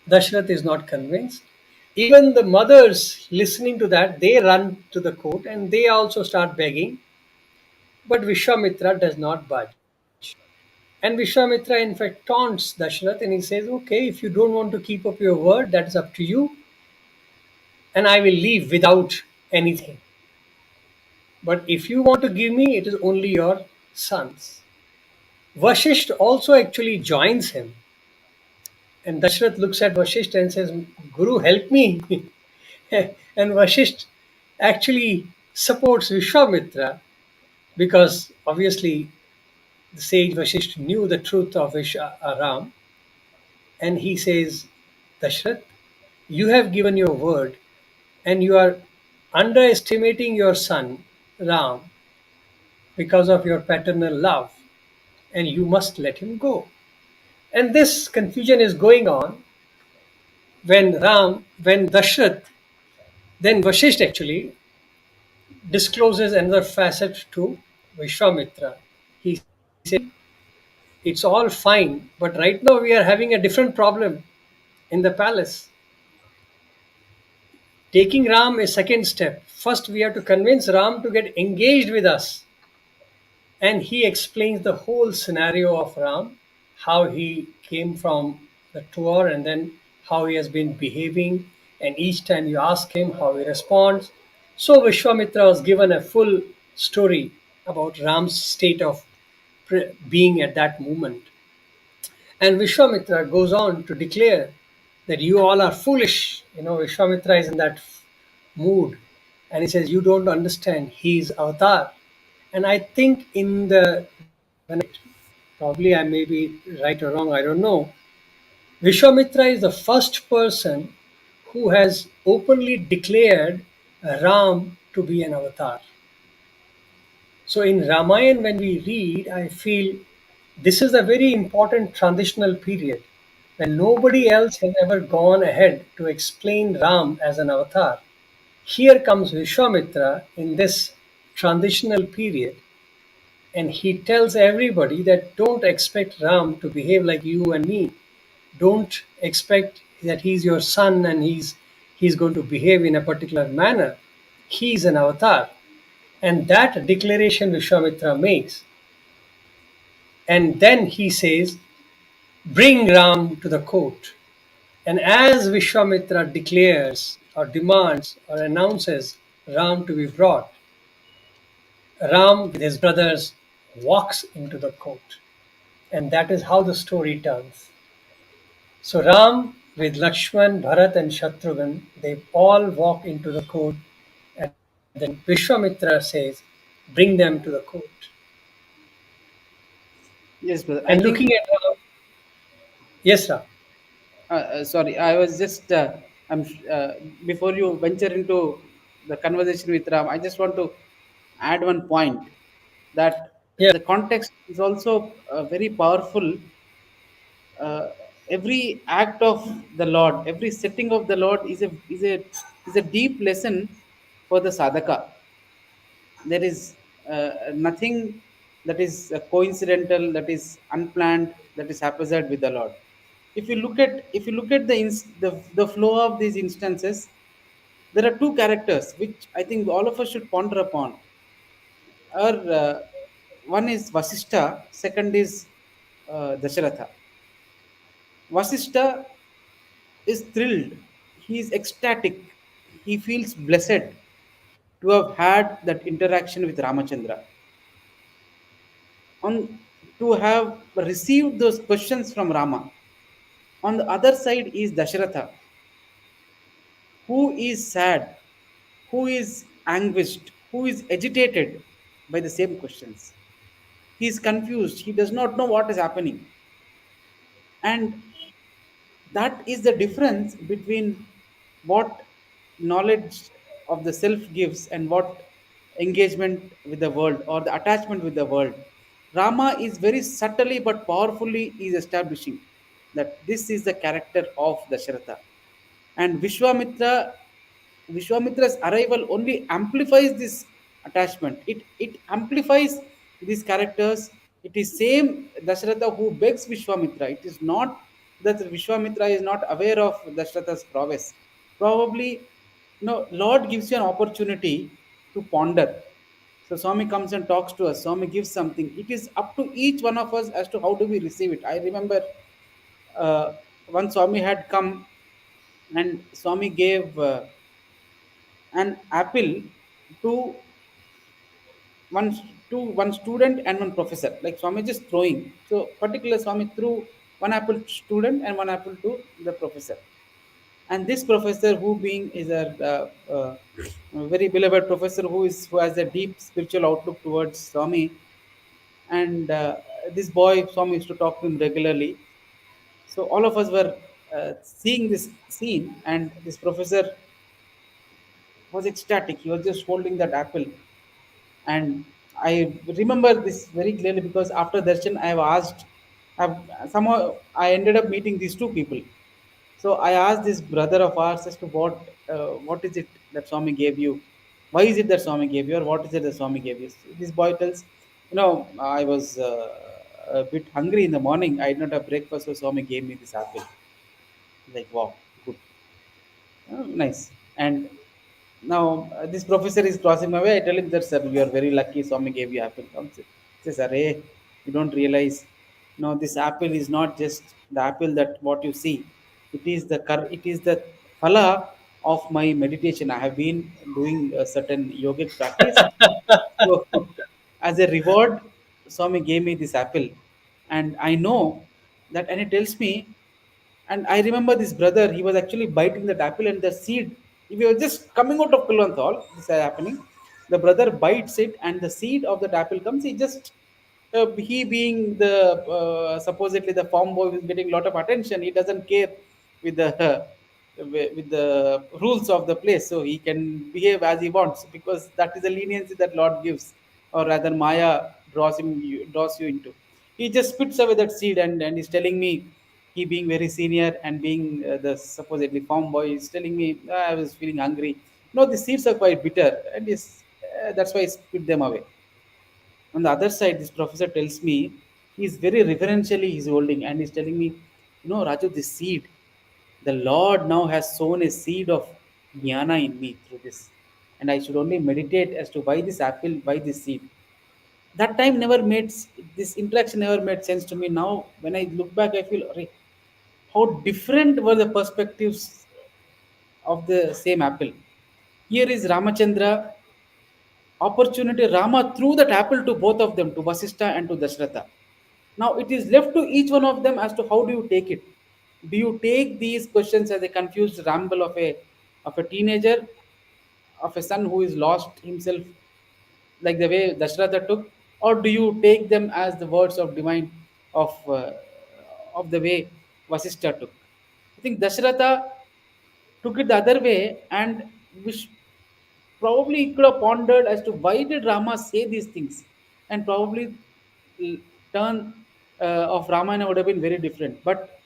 Dashrath is not convinced. Even the mothers listening to that, they run to the court and they also start begging, but Vishwamitra does not budge. And Vishwamitra, in fact, taunts Dashrath and he says, okay, if you don't want to keep up your word, that is up to you, and I will leave without anything. But if you want to give me, it is only your sons. Vashisht also actually joins him. And Dashrath looks at Vashisht and says, Guru, help me. And Vashisht actually supports Vishwamitra because obviously the sage Vashisht knew the truth of Ram. And he says, Dashrath, you have given your word and you are underestimating your son, Ram, because of your paternal love, and you must let him go. And this confusion is going on when Dashrath, then Vashisht actually discloses another facet to Vishwamitra. He says, it's all fine, but right now we are having a different problem in the palace. Taking Ram is second step. First, we have to convince Ram to get engaged with us. And he explains the whole scenario of Ram, how he came from the tour and then how he has been behaving. And each time you ask him how he responds. So Vishwamitra was given a full story about Ram's state of being at that moment. And Vishwamitra goes on to declare that you all are foolish. Vishwamitra is in that mood. And he says, you don't understand. He's avatar. And I think when I read it, probably I may be right or wrong, I don't know. Vishwamitra is the first person who has openly declared Ram to be an avatar. So in Ramayana, when we read, I feel this is a very important transitional period when nobody else has ever gone ahead to explain Ram as an avatar. Here comes Vishwamitra in this transitional period, and he tells everybody that don't expect Ram to behave like you and me. Don't expect that he's your son and he's going to behave in a particular manner. He's an avatar. And that declaration Vishwamitra makes. And then he says, bring Ram to the court. And as Vishwamitra declares or demands or announces Ram to be brought, Ram with his brothers walks into the court. And that is how the story turns. So Ram with Lakshman, Bharat, and Shatrughan, they all walk into the court, and then Vishwamitra says, bring them to the court. Yes, brother. And I looking think, at Ram, yes, Ram. sorry, I was just, before you venture into the conversation with Ram, I just want to add one point that Yeah, the context is also very powerful. uh, every act of the Lord, every setting of the Lord is a deep lesson for the sadhaka. There is nothing that is coincidental, that is unplanned, that is haphazard with the Lord. If you look at the flow of these instances, there are two characters which I think all of us should ponder upon. Or one is Vasishtha, second is Dasharatha. Vasishtha is thrilled. He is ecstatic. He feels blessed to have had that interaction with Ramachandra, on to have received those questions from Rama. On the other side is Dasharatha, who is sad, who is anguished, who is agitated by the same questions. He is confused. He does not know what is happening. And that is the difference between what knowledge of the self gives and what engagement with the world or the attachment with the world. Rama is very subtly but powerfully is establishing that this is the character of Dasharatha. And Vishwamitra's arrival only amplifies this attachment. It amplifies these characters. It is same Dasharatha who begs Vishwamitra. It is not that Vishwamitra is not aware of Dasharatha's prowess. Probably, Lord gives you an opportunity to ponder. So Swami comes and talks to us. Swami gives something. It is up to each one of us as to how do we receive it. I remember once Swami had come and Swami gave an apple to one to one student and one professor. Like Swami just throwing. So particular Swami threw one apple to student and one apple to the professor. And this professor, who being is a very beloved professor, who has a deep spiritual outlook towards Swami, and this boy Swami used to talk to him regularly. So all of us were seeing this scene, and this professor was ecstatic. He was just holding that apple, and I remember this very clearly because after darshan, I have asked. Somehow I ended up meeting these two people. So I asked this brother of ours as to what is it that Swami gave you? Why is it that Swami gave you, or what is it that Swami gave you? So this boy tells, I was a bit hungry in the morning. I did not have breakfast, so Swami gave me this apple. Like, wow, good. Oh, nice. And now this professor is crossing my way. I tell him that, sir, you are very lucky. Swami gave you apple. He says, Array, you don't realize. No, this apple is not just the apple that what you see. It is the phala of my meditation. I have been doing a certain yogic practice. So, as a reward, Swami gave me this apple, and I know that, and he tells me, and I remember this brother, he was actually biting that apple and the seed. If you were just coming out of Kulwanthal, this is happening. The brother bites it and the seed of that apple comes. He being the supposedly the farm boy who's getting a lot of attention, he doesn't care with the with the rules of the place, so he can behave as he wants because that is the leniency that Lord gives, or rather Maya draws you into. He just spits away that seed, and he's telling me, he being very senior and being the supposedly farm boy, is telling me, "Ah, I was feeling hungry. No, the seeds are quite bitter, and that's why I spit them away." On the other side, this professor tells me, he's very reverentially he's holding, and he's telling me, Raju, this seed, the Lord now has sown a seed of jnana in me through this, and I should only meditate as to why this apple, why this seed. That time never made this interaction never made sense to me. Now when I look back, I feel, "Arey, how different were the perspectives of the same apple." Here is Ramachandra opportunity. Rama threw that apple to both of them, to Vasistha and to Dashratha. Now it is left to each one of them as to how do you take it. Do you take these questions as a confused ramble of a teenager, of a son who is lost himself, like the way Dashratha took, or do you take them as the words of divine of the way Vasistha took? I think Dashratha took it the other way, and which probably he could have pondered as to why did Rama say these things, and probably turn of Ramayana would have been very different. But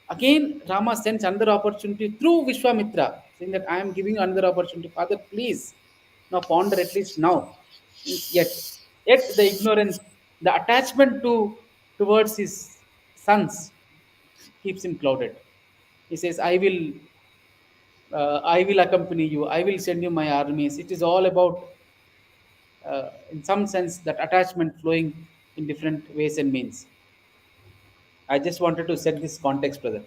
again, Rama sends another opportunity through Vishwamitra, saying that I am giving you another opportunity, Father. Please, now ponder at least now. Yet the ignorance, the attachment towards his sons keeps him clouded. He says, I will accompany you. I will send you my armies. It is all about, in some sense, that attachment flowing in different ways and means. I just wanted to set this context, brother.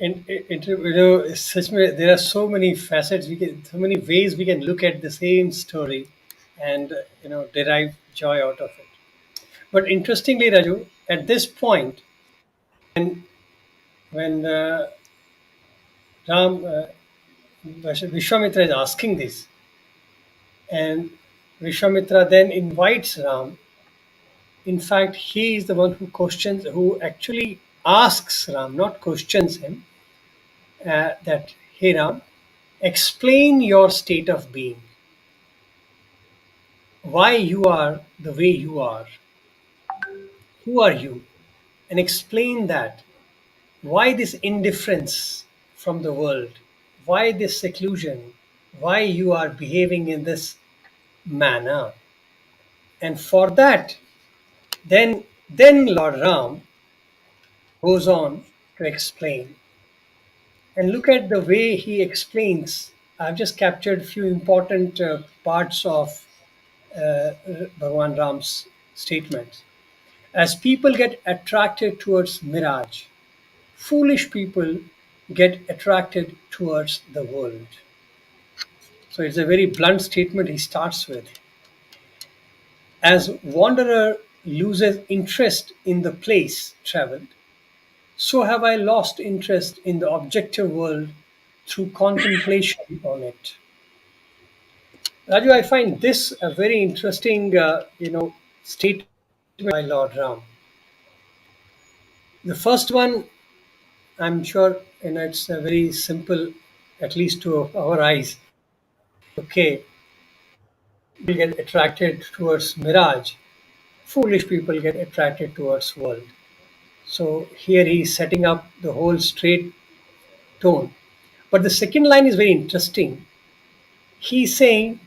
there are so many facets so many ways we can look at the same story, and derive joy out of it. But interestingly, Raju, at this point, when Ram Vishwamitra is asking this, and Vishwamitra then invites Ram. In fact, he is the one who actually asks Ram, not questions him, that, hey Ram, explain your state of being, why you are the way you are, who are you, and explain that. Why this indifference from the world? Why this seclusion? Why you are behaving in this manner? And for that, then Lord Ram goes on to explain. And look at the way he explains. I've just captured a few important parts of Bhagwan Ram's statements. As people get attracted towards mirage, foolish people get attracted towards the world. So it's a very blunt statement he starts with. As wanderer loses interest in the place traveled, so have I lost interest in the objective world through contemplation on it. Raju, I find this a very interesting, statement by Lord Ram. The first one, I'm sure, it's a very simple, at least to our eyes. Okay, we get attracted towards mirage. Foolish people get attracted towards world. So here he's setting up the whole straight tone. But the second line is very interesting. He's saying,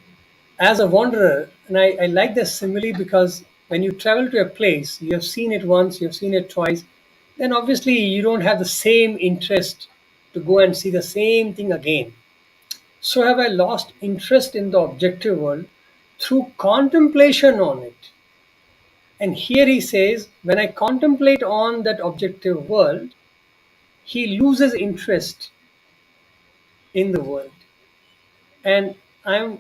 as a wanderer, and I like this simile because when you travel to a place, you have seen it once, you have seen it twice, then obviously you don't have the same interest to go and see the same thing again. So have I lost interest in the objective world through contemplation on it. And here he says, when I contemplate on that objective world, he loses interest in the world. And I'm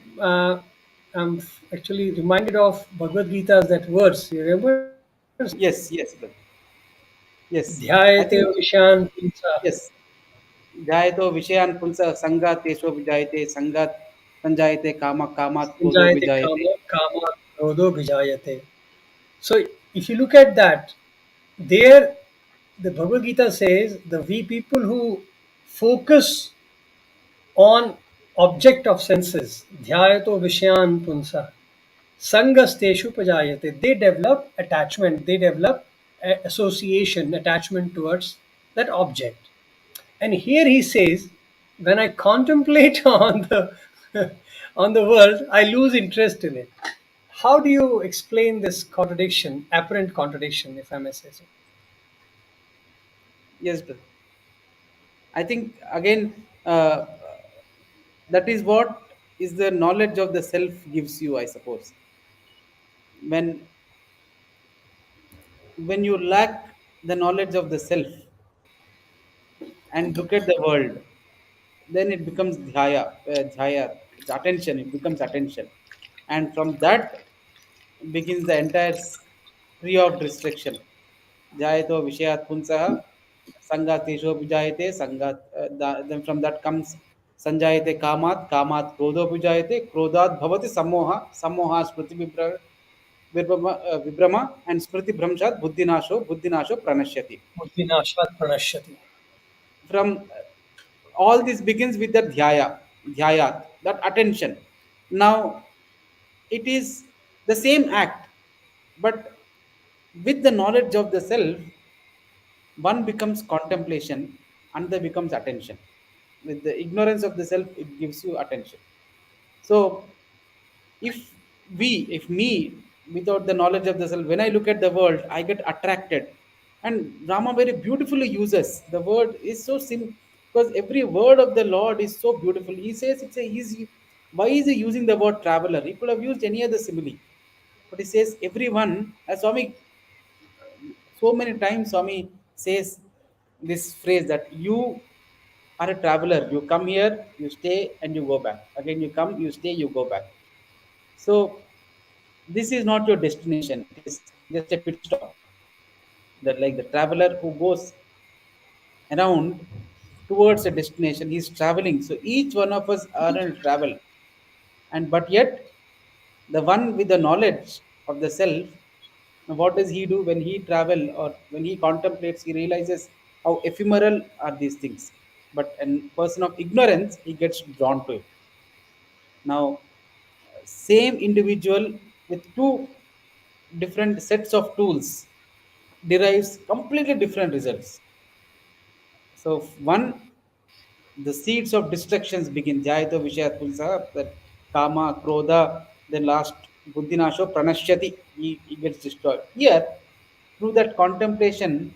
actually reminded of Bhagavad Gita's that verse. You remember? Yes, yes, brother. Yes. I Dhyayate think vishan punsa yes. जायतो विषयान् पुंसः संगात् तेषु विजायते संगात् संजायते काम कामात् क्रोधो sanjayate विजायते. kama kama krodho bhijayate. So if you look at that, there the Bhagavad Gita says the we people who focus on object of senses, dhyayato vishayan punsa, sangasteshu pajayate, they develop attachment, they develop association, attachment towards that object. And here he says, when I contemplate on the on the world, I lose interest in it. How do you explain this contradiction, apparent contradiction, if I may say so? Yes, brother. I think again that is what is the knowledge of the self gives you, I suppose. When you lack the knowledge of the self and look at the world, then it becomes dhyaya, it's attention, it becomes attention. And from that begins the entire tree of destruction. Jayato Vishayat Punsaha, Sangat Tesho Pujayate, then from that comes Sanjayate Kamat, Kamat Krodho Pujayate, Krodhat Bhavati Samoha, Samoha Smriti Vibrama, and Smriti Bhramshat Buddhinasho Pranashyati. Buddhinashvat pranashyati. From all this begins with the dhyayat, that attention. Now it is the same act, but with the knowledge of the self, one becomes contemplation, another becomes attention. With the ignorance of the self, it gives you attention. So if if me, without the knowledge of the self, when I look at the world, I get attracted. And Rama very beautifully uses the word is so simple, because every word of the Lord is so beautiful. He says it's a easy. Why is he using the word traveler? He could have used any other simile, but he says everyone. As Swami, so many times Swami says this phrase that you are a traveler. You come here, you stay, and you go back. Again, you come, you stay, you go back. So this is not your destination. It is just a pit stop. That like the traveler who goes around towards a destination, he's traveling. So each one of us are in travel, and but yet the one with the knowledge of the self, now what does he do when he travel or when he contemplates? He realizes how ephemeral are these things. But a person of ignorance, he gets drawn to it. Now, same individual with two different sets of tools derives completely different results. So one, the seeds of destructions begin. Jayata Vishayat Pulsa, that Kama, Krodha, then last Buddhinasho, Pranashyati, he gets destroyed. Here, through that contemplation,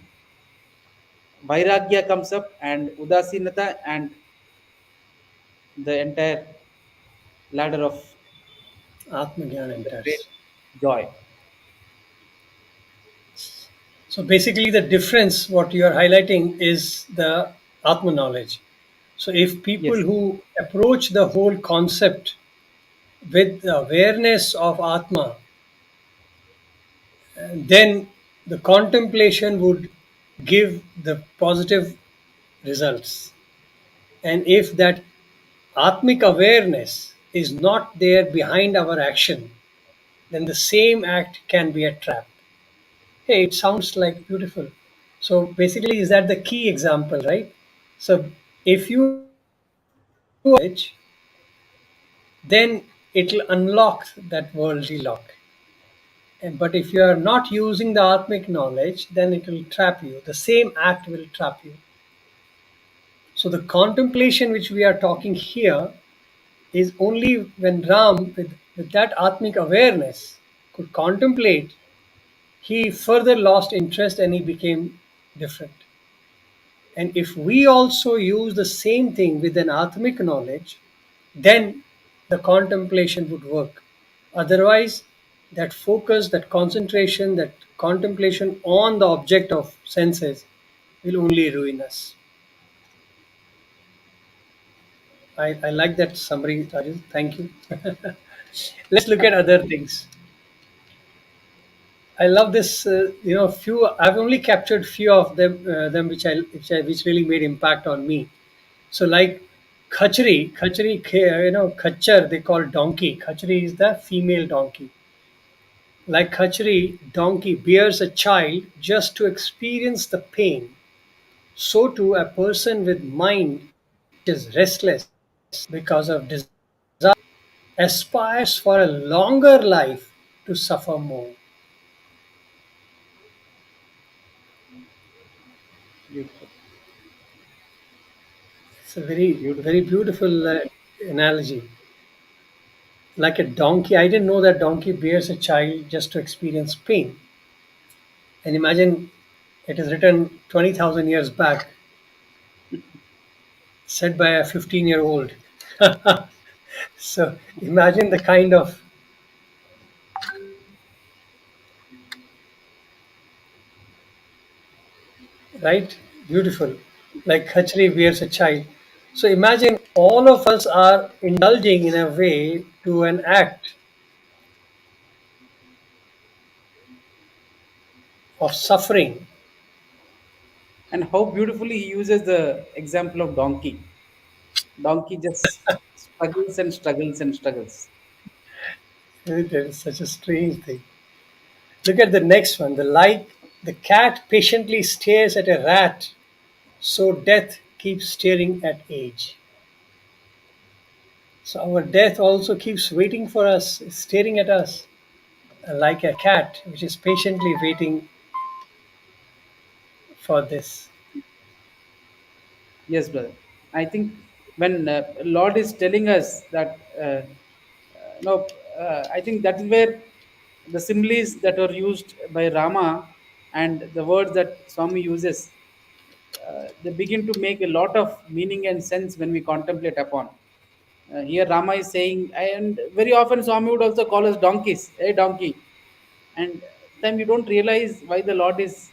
Vairagya comes up and Udasinata and the entire ladder of Atmagyan the great enters. joy. So basically, the difference, what you are highlighting, is the Atma knowledge. So if people Yes, who approach the whole concept with the awareness of Atma, And then the contemplation would give the positive results. And if that Atmic awareness is not there behind our action, then the same act can be a trap. Hey, it sounds like beautiful. So basically, is that the key example, right? So if you knowledge, then it'll unlock that worldly lock. But if you are not using the Atmic knowledge, then it will trap you. The same act will trap you. So the contemplation which we are talking here is only when Ram, with that Atmic awareness, could contemplate, he further lost interest and he became different. And if we also use the same thing with an Atmic knowledge, then the contemplation would work. Otherwise, that focus, that concentration, that contemplation on the object of senses will only ruin us. I like that summary, Raju. Thank you. Let's look at other things. I love this. Few. I've only captured few of them which really made impact on me. So like khachri, khachar they call donkey. Khachri is the female donkey. Like khachri, donkey bears a child just to experience the pain. So too a person with mind is restless because of desire aspires for a longer life to suffer more. Beautiful. It's a very, Beautiful. very beautiful analogy. Like a donkey, I didn't know that donkey bears a child just to experience pain. And imagine it is written 20,000 years back, said by a 15-year-old. So imagine the kind of, right? Beautiful. Like Khachri bears a child. So imagine all of us are indulging in a way to an act of suffering. And how beautifully he uses the example of donkey. Donkey just struggles and struggles and struggles. That is such a strange thing. Look at the next one. The cat patiently stares at a rat, so death keeps staring at age. So our death also keeps waiting for us, staring at us, like a cat which is patiently waiting for this. Yes, brother. I think when Lord is telling us that, no, I think that is where the similes that were used by Rama and the words that Swami uses, they begin to make a lot of meaning and sense when we contemplate upon. Here Rama is saying, and very often Swami would also call us donkeys, a donkey. And then you don't realize why the Lord is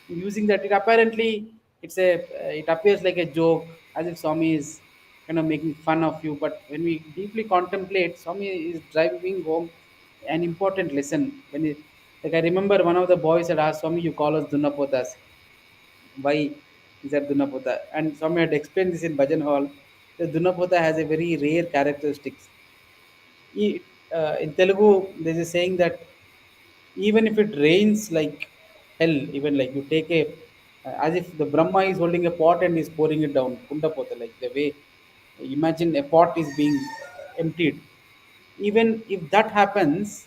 using that. It apparently it appears like a joke, as if Swami is kind of making fun of you. But when we deeply contemplate, Swami is driving home an important lesson. Like I remember one of the boys had asked Swami, "You call us Dunapotas. Why is that Dunapota?" And Swami had explained this in Bhajan Hall. The Dunapota has a very rare characteristics. In Telugu, there's a saying that even if it rains like hell, even like you take as if the Brahma is holding a pot and is pouring it down, Kundapota, like the way, imagine a pot is being emptied. Even if that happens,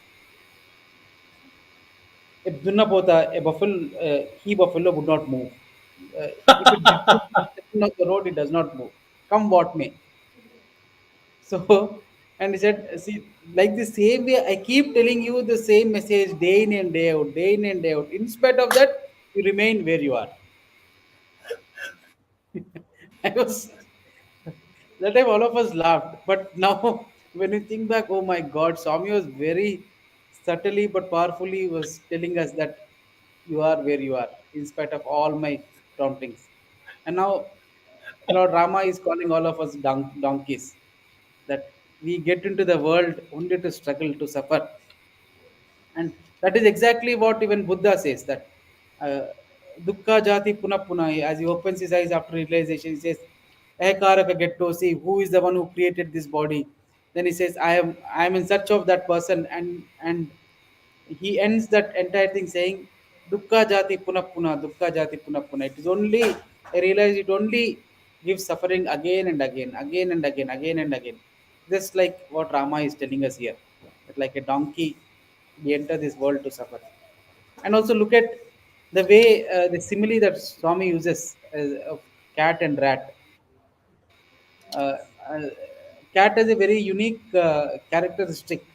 a Dunapota, a buffalo, he buffalo would not move. If it becomes on the road, it does not move. Come what may. So, and he said, see, like the same way, I keep telling you the same message day in and day out, day in and day out. In spite of that, you remain where you are. I was that time all of us laughed, but now when we think back, oh my God, Swami was very subtly but powerfully was telling us that you are where you are, in spite of all my promptings. And now Lord Rama is calling all of us donkeys, that we get into the world only to struggle to suffer. And that is exactly what even Buddha says, that uh, dukkha jati puna puna. As he opens his eyes after realization, he says, "Ekaraka getto, see who is the one who created this body." Then he says, I am in search of that person." And he ends that entire thing saying, "Dukkha jati puna puna, dukkha jati puna puna." It is only, I realize, it only gives suffering again and again, again and again, again and again. Just like what Rama is telling us here, that like a donkey, we enter this world to suffer. And also look at the way, the simile that Swami uses, of cat and rat. Uh, uh, Cat has a very unique characteristic,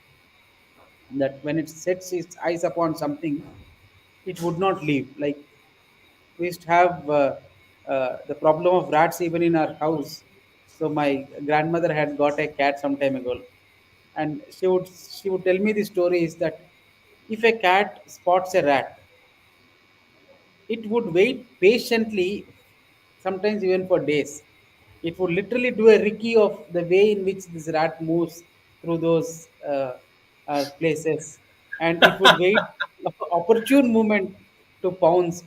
that when it sets its eyes upon something, it would not leave. Like, we used to have the problem of rats even in our house. So my grandmother had got a cat some time ago, and she would tell me the stories that if a cat spots a rat, it would wait patiently, sometimes even for days. It would literally do a Ricky of the way in which this rat moves through those places, and it would wait of the opportune moment to pounce.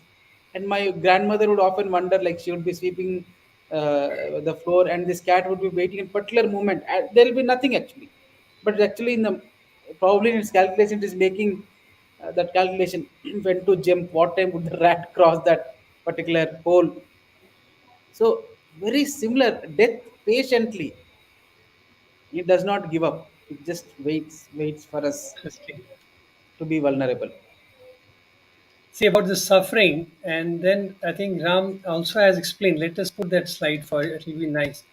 And my grandmother would often wonder, like she would be sweeping the floor, and this cat would be waiting in particular moment. And there will be nothing actually, but actually in the, probably in its calculation, it is making that calculation when to jump, what time would the rat cross that particular hole. So very similar, death patiently, it does not give up. It just waits for us Interesting. to be vulnerable. See about the suffering, and then I think Ram also has explained. Let us put that slide for you, it will be nice.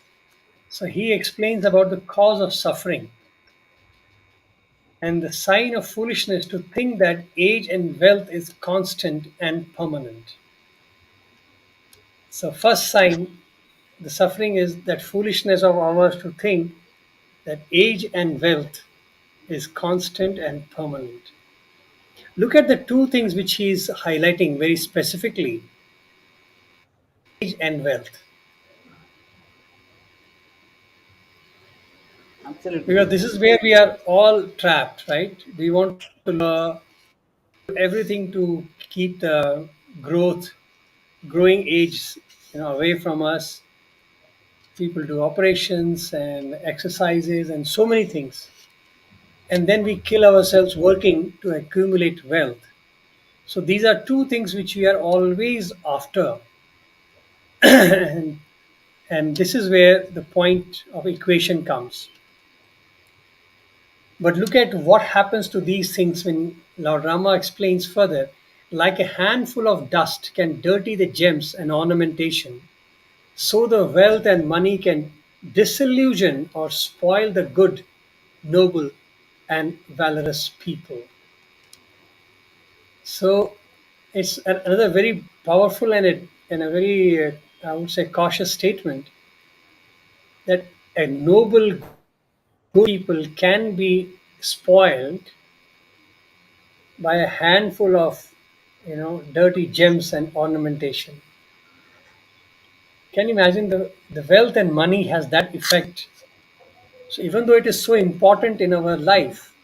So he explains about the cause of suffering and the sign of foolishness to think that age and wealth is constant and permanent. So, first sign, the suffering is that foolishness of ours to think that age and wealth is constant and permanent. Look at the two things which he is highlighting very specifically: age and wealth. Absolutely. Because this is where we are all trapped, right? We want to everything to keep the growth, growing age, away from us. People do operations and exercises and so many things, and then we kill ourselves working to accumulate wealth. So these are two things which we are always after, and, and this is where the point of equation comes. But look at what happens to these things when Lord Rama explains further. Like a handful of dust can dirty the gems and ornamentation, so the wealth and money can disillusion or spoil the good, noble, and valorous people. So it's another very powerful and a very, I would say, cautious statement that a noble, good people can be spoiled by a handful of, dirty gems and ornamentation. Can you imagine the wealth and money has that effect? So even though it is so important in our life,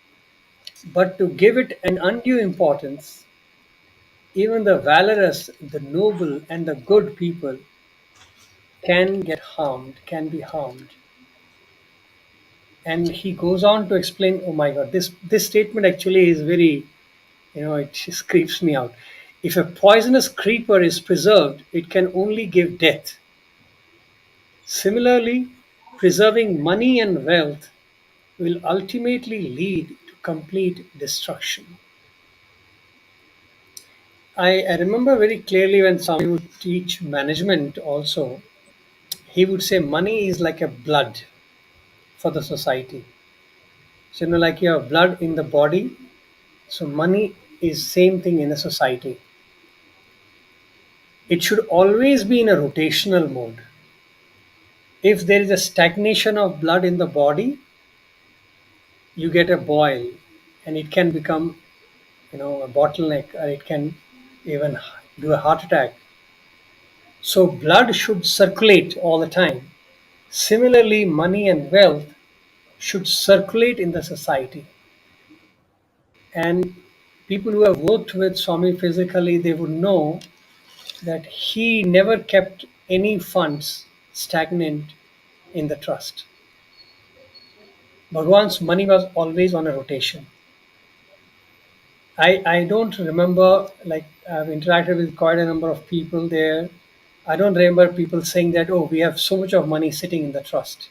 but to give it an undue importance, even the valorous, the noble, and the good people can get harmed, can be harmed. And he goes on to explain, oh my God, this statement actually is very, it just creeps me out. If a poisonous creeper is preserved, it can only give death. Similarly, preserving money and wealth will ultimately lead to complete destruction. I remember very clearly when somebody would teach management also, he would say money is like a blood for the society. So, like you have blood in the body, so money is same thing in a society. It should always be in a rotational mode. If there is a stagnation of blood in the body, you get a boil, and it can become, a bottleneck, or it can even do a heart attack. So blood should circulate all the time. Similarly, money and wealth should circulate in the society. And People who have worked with Swami physically, they would know that he never kept any funds stagnant in the trust. Bhagwan's money was always on a rotation. I don't remember, like, I've interacted with quite a number of people there. I don't remember people saying that, oh, we have so much of money sitting in the trust,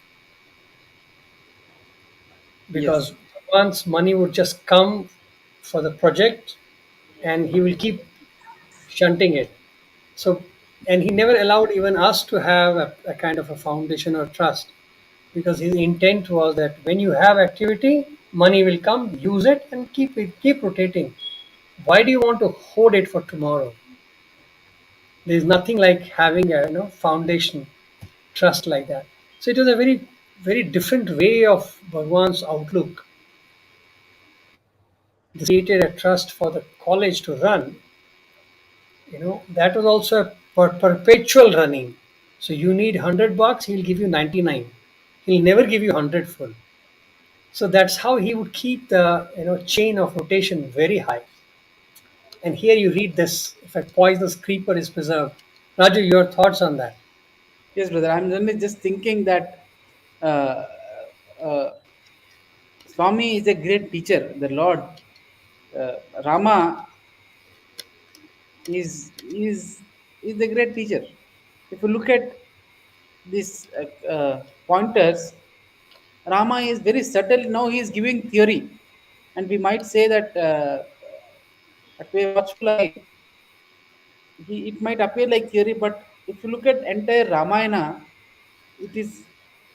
Yes. because once money would just come for the project and he will keep shunting it. So, and he never allowed even us to have a kind of a foundation or trust, because his intent was that when you have activity, money will come, use it, and keep rotating. Why do you want to hoard it for tomorrow? There's nothing like having a foundation trust like that. So it was a very different way of Bhagwan's outlook. This created a trust for the college to run. That was also a perpetual running. So you need $100, he'll give you 99. He'll never give you 100 full. So that's how he would keep the chain of rotation very high. And here you read this: if a poisonous creeper is preserved. Raju, your thoughts on that? Yes, brother. I'm only just thinking that uh, uh, Swami is a great teacher. The Lord uh, Rama is is a great teacher. If you look at these pointers, Rama is very subtle. Now he is giving theory, and we might say that at a watchful eye, it might appear like theory, but if you look at entire Ramayana, it is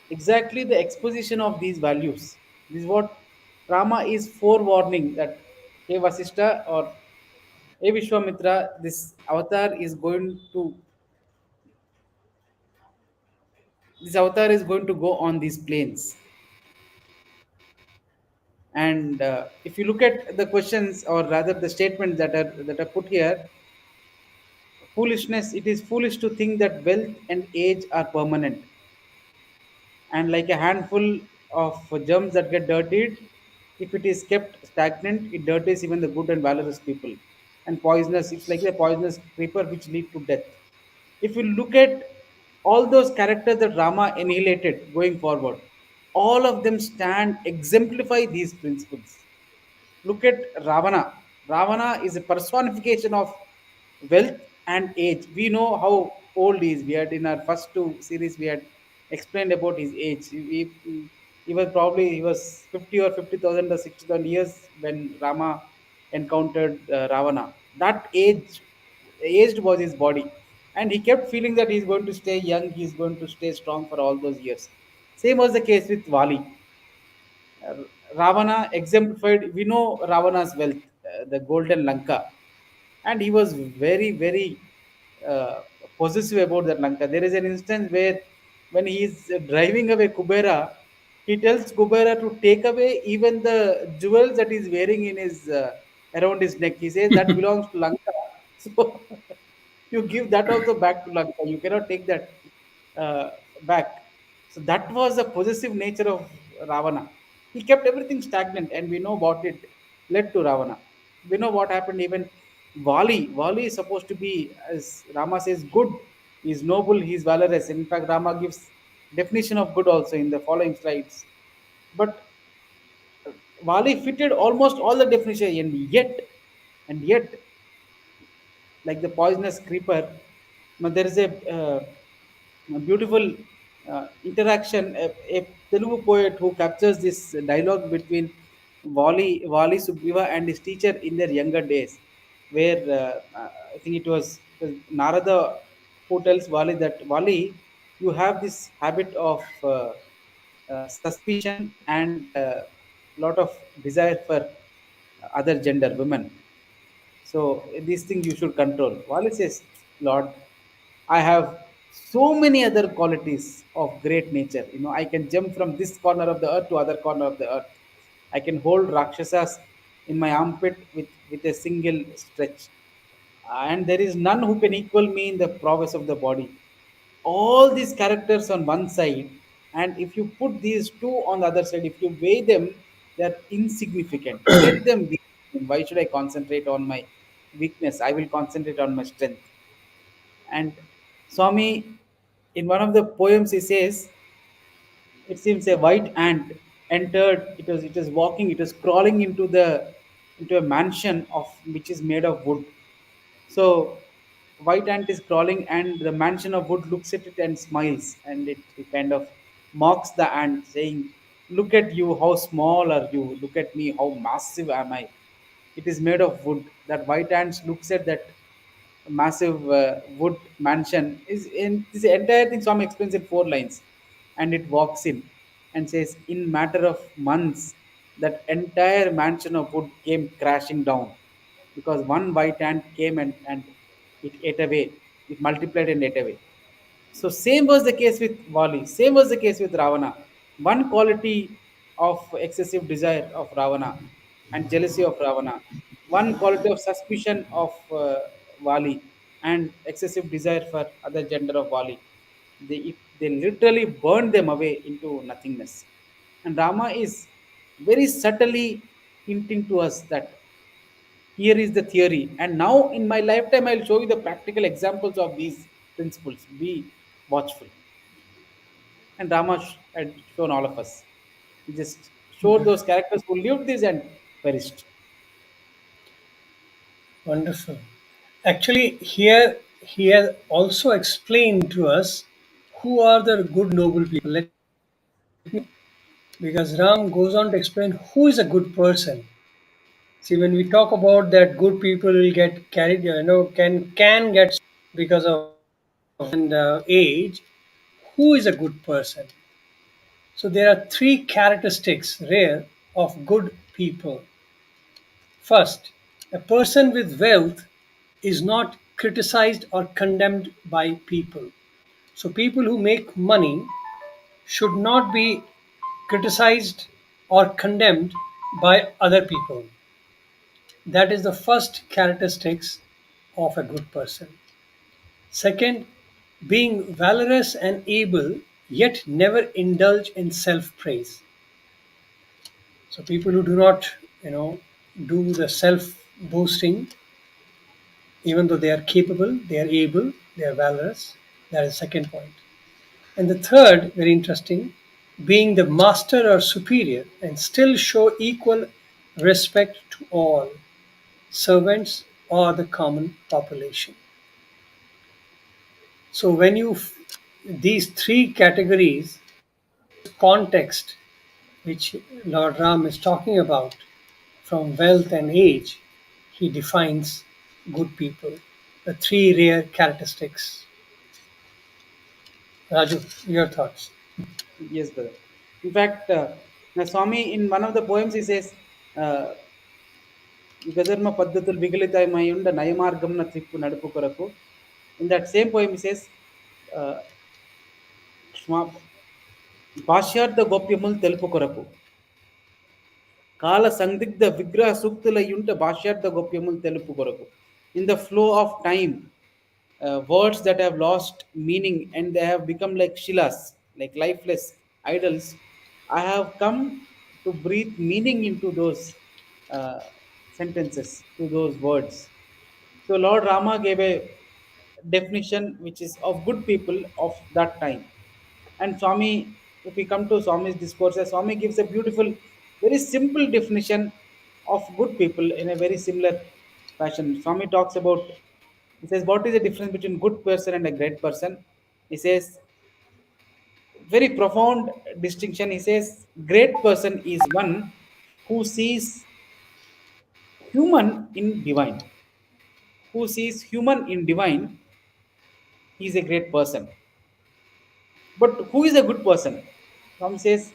exactly the exposition of these values. This is what Rama is forewarning that, hey Vasishta or hey Vishwamitra, this avatar is going to go on these planes. And if you look at the questions, or rather the statements that are put here, foolishness. It is foolish to think that wealth and age are permanent, and like a handful of germs that get dirtied, if it is kept stagnant, it dirties even the good and valorous people. And poisonous, it's like a poisonous creeper which lead to death. If you look at all those characters that Rama annihilated going forward, all of them stand exemplify these principles. Look at Ravana. Ravana is a personification of wealth and age. We know how old he is. We had in our first two series, we had explained about his age. He was 50 or 50,000 or 60,000 years when Rama encountered Ravana. That aged was his body, and he kept feeling that he's going to stay young. He's going to stay strong for all those years. Same was the case with Vali. uh, Ravana exemplified, we know Ravana's wealth, the golden Lanka, and he was very uh, possessive about that Lanka. There is an instance where, when he is driving away Kubera, he tells Kubera to take away even the jewels that he's wearing in his around his neck. He says that belongs to Lanka, so you give that also back to Lanka. You cannot take that uh, back. So that was the possessive nature of Ravana. He kept everything stagnant, and we know what it led to Ravana. We know what happened. Even Vali. Vali is supposed to be, as Rama says, good. He's noble. He's valorous. In fact, Rama gives definition of good also in the following slides. But Vali fitted almost all the definition, and yet, like the poisonous creeper. Now, there is a beautiful interaction. A Telugu poet who captures this dialogue between Vali Sugriva and his teacher in their younger days, where I think it was Narada who tells Vali that, Vali, you have this habit of suspicion and lot of desire for other gender women, so these things you should control. Wallace says, Lord, I have so many other qualities of great nature. I can jump from this corner of the earth to other corner of the earth. I can hold Rakshasas in my armpit with a single stretch. And there is none who can equal me in the prowess of the body. All these characters on one side, and if you put these two on the other side, if you weigh them, they're insignificant. Let them be. mean, why should I concentrate on my weakness? I will concentrate on my strength. And Swami, in one of the poems, he says, it seems a white ant entered. It was walking. It was crawling into a mansion of which is made of wood. So white ant is crawling, and the mansion of wood looks at it and smiles, and it kind of mocks the ant, saying, "Look at you, how small are you? Look at me, how massive am I?" It is made of wood. That white ant looks at that massive wood mansion. Is in this entire thing. Swami explains in 4 lines, and it walks in and says, "In matter of months, that entire mansion of wood came crashing down, because one white ant came and it ate away, it multiplied and ate away." So same was the case with Vali. Same was the case with Ravana. One quality of excessive desire of Ravana and jealousy of Ravana. One quality of suspicion of Vali and excessive desire for other gender of Vali. They literally burned them away into nothingness. And Rama is very subtly hinting to us that here is the theory, and now in my lifetime I'll show you the practical examples of these principles. Be watchful. And Rama had shown all of us. He just showed those characters who lived this and perished. Wonderful. Actually, here he has also explained to us who are the good noble people. Because Ram goes on to explain who is a good person. See, when we talk about that, good people will get carried, can get because of and age. Who is a good person? So there are three characteristics rare of good people. First, a person with wealth is not criticized or condemned by people. So people who make money should not be criticized or condemned by other people. That is the first characteristics of a good person. Second, being valorous and able, yet never indulge in self praise. So people who do not, you know, do the self boasting, even though they are capable, they are able, they are valorous. That is the second point. And the third, very interesting, being the master or superior and still show equal respect to all servants or the common population. So when these three categories, context which Lord Ram is talking about, from wealth and age, he defines good people, the three rare characteristics. Raju, your thoughts. Yes, brother. In fact, the Swami in one of the poems he says, uh, "యుగధర్మ పద్ధతులు విగలితమై ఉండ నయమార్గంన త్రిప్పు నడుపు కొరకు." In that same poem he says, uh, "భాష్యార్థ గోప్యములు తెలుపు కొరకు కాల సందిగ్ధ విగ్రహ సూక్తులయ్యుంట భాష్యార్థ గోప్యములు తెలుపు కొరకు." In the flow of time, words that have lost meaning and they have become like shilas, like lifeless idols, I have come to breathe meaning into those uh, sentences, to those words. So Lord Rama gave a definition which is of good people of that time. And Swami, if we come to Swami's discourses, Swami gives a beautiful, very simple definition of good people in a very similar fashion. Swami talks about, he says, what is the difference between good person and a great person? He says, very profound distinction. He says, great person is one who sees human in divine. Who sees human in divine, he is a great person. But who is a good person? Ram says,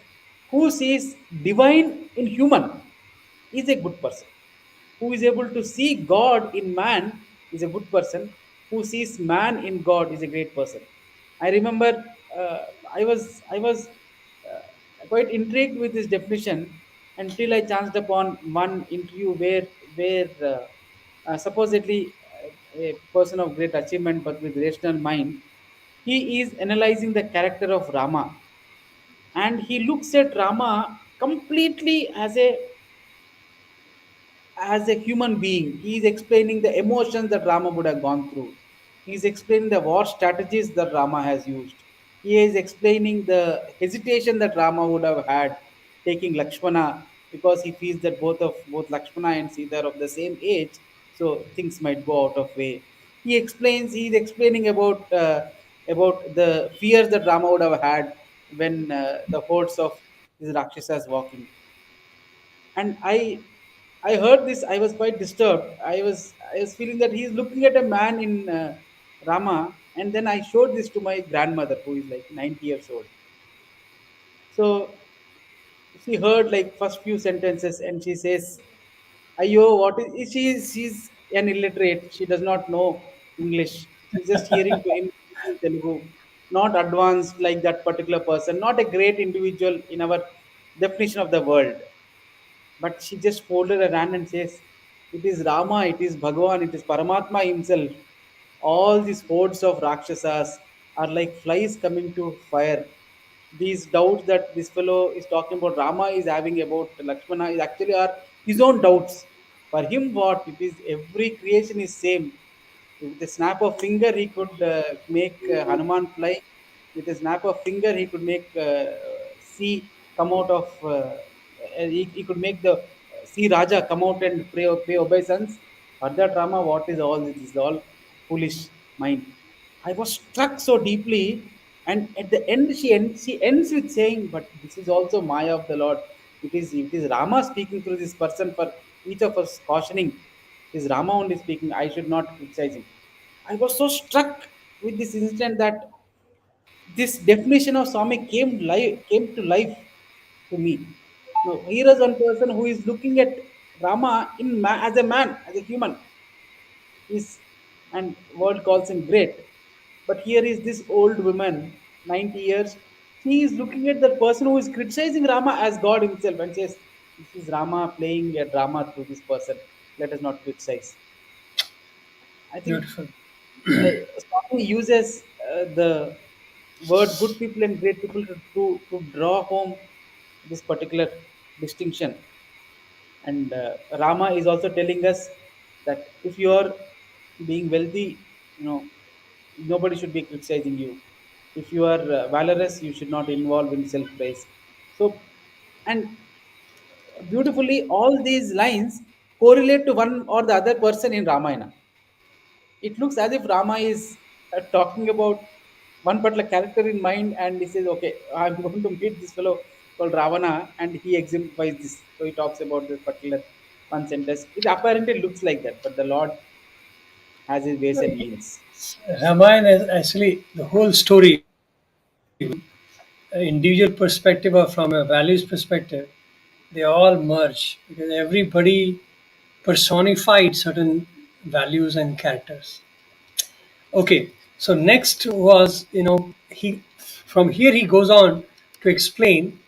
who sees divine in human is a good person. Who is able to see God in man is a good person. Who sees man in God is a great person. I remember I was quite intrigued with this definition until I chanced upon one interview where supposedly a person of great achievement but with rational mind, he is analyzing the character of Rama, and he looks at Rama completely as a human being. He is explaining the emotions that Rama would have gone through. He is explaining the war strategies that Rama has used. He is explaining the hesitation that Rama would have had taking Lakshmana, because he feels that both Lakshmana and Sita are of the same age, so things might go out of way. He is explaining about the fears that Rama would have had when the hordes of these Rakshasas walking. And I heard this, I was quite disturbed. I was feeling that he is looking at a man in Rama. And then I showed this to my grandmother, who is like 90 years old. So she heard like first few sentences and she says, ayo, what is she's an illiterate, she does not know English. She's just hearing to him speaking Telugu, not advanced like that particular person, not a great individual in our definition of the world. But she just folded her hand and says, it is Rama, it is Bhagavan, it is Paramatma himself. All these hordes of Rakshasas are like flies coming to fire. These doubts that this fellow is talking about, Rama is having about Lakshmana, is actually are his own doubts. For him, what? It is every creation is same. With a snap of finger, he could make Hanuman fly. With a snap of finger, he could make sea come out of. He could make the sea Raja come out and pay obeisance. For that Rama, what is all this? This is all foolish mind. I was struck so deeply, and at the end, she ends with saying, "But this is also Maya of the Lord. It is Rama speaking through this person for each of us, cautioning. It is Rama only speaking. I should not criticize him." I was so struck with this incident that this definition of Swami came to life to me. Now, here is one person who is looking at Rama as a man, as a human, is and world calls him great. But here is this old woman, 90 years. She is looking at the person who is criticizing Rama as God himself and says, this is Rama playing a drama through this person. Let us not criticize. I think Beautiful. Swami uses the word good people and great people to draw home this particular distinction. And Rama is also telling us that if you are being wealthy, nobody should be criticizing you. If you are valorous, you should not involve in self praise. So, and beautifully, all these lines correlate to one or the other person in Ramayana. It looks as if Rama is talking about one particular character in mind, and he says, "Okay, I'm going to meet this fellow called Ravana," and he exemplifies this. So he talks about this particular one sentence. It apparently looks like that, but the Lord has his ways and means. Ramayana is actually the whole story, individual perspective or from a values perspective, they all merge because everybody personified certain values and characters. Okay, so next was, he from here he goes on to explain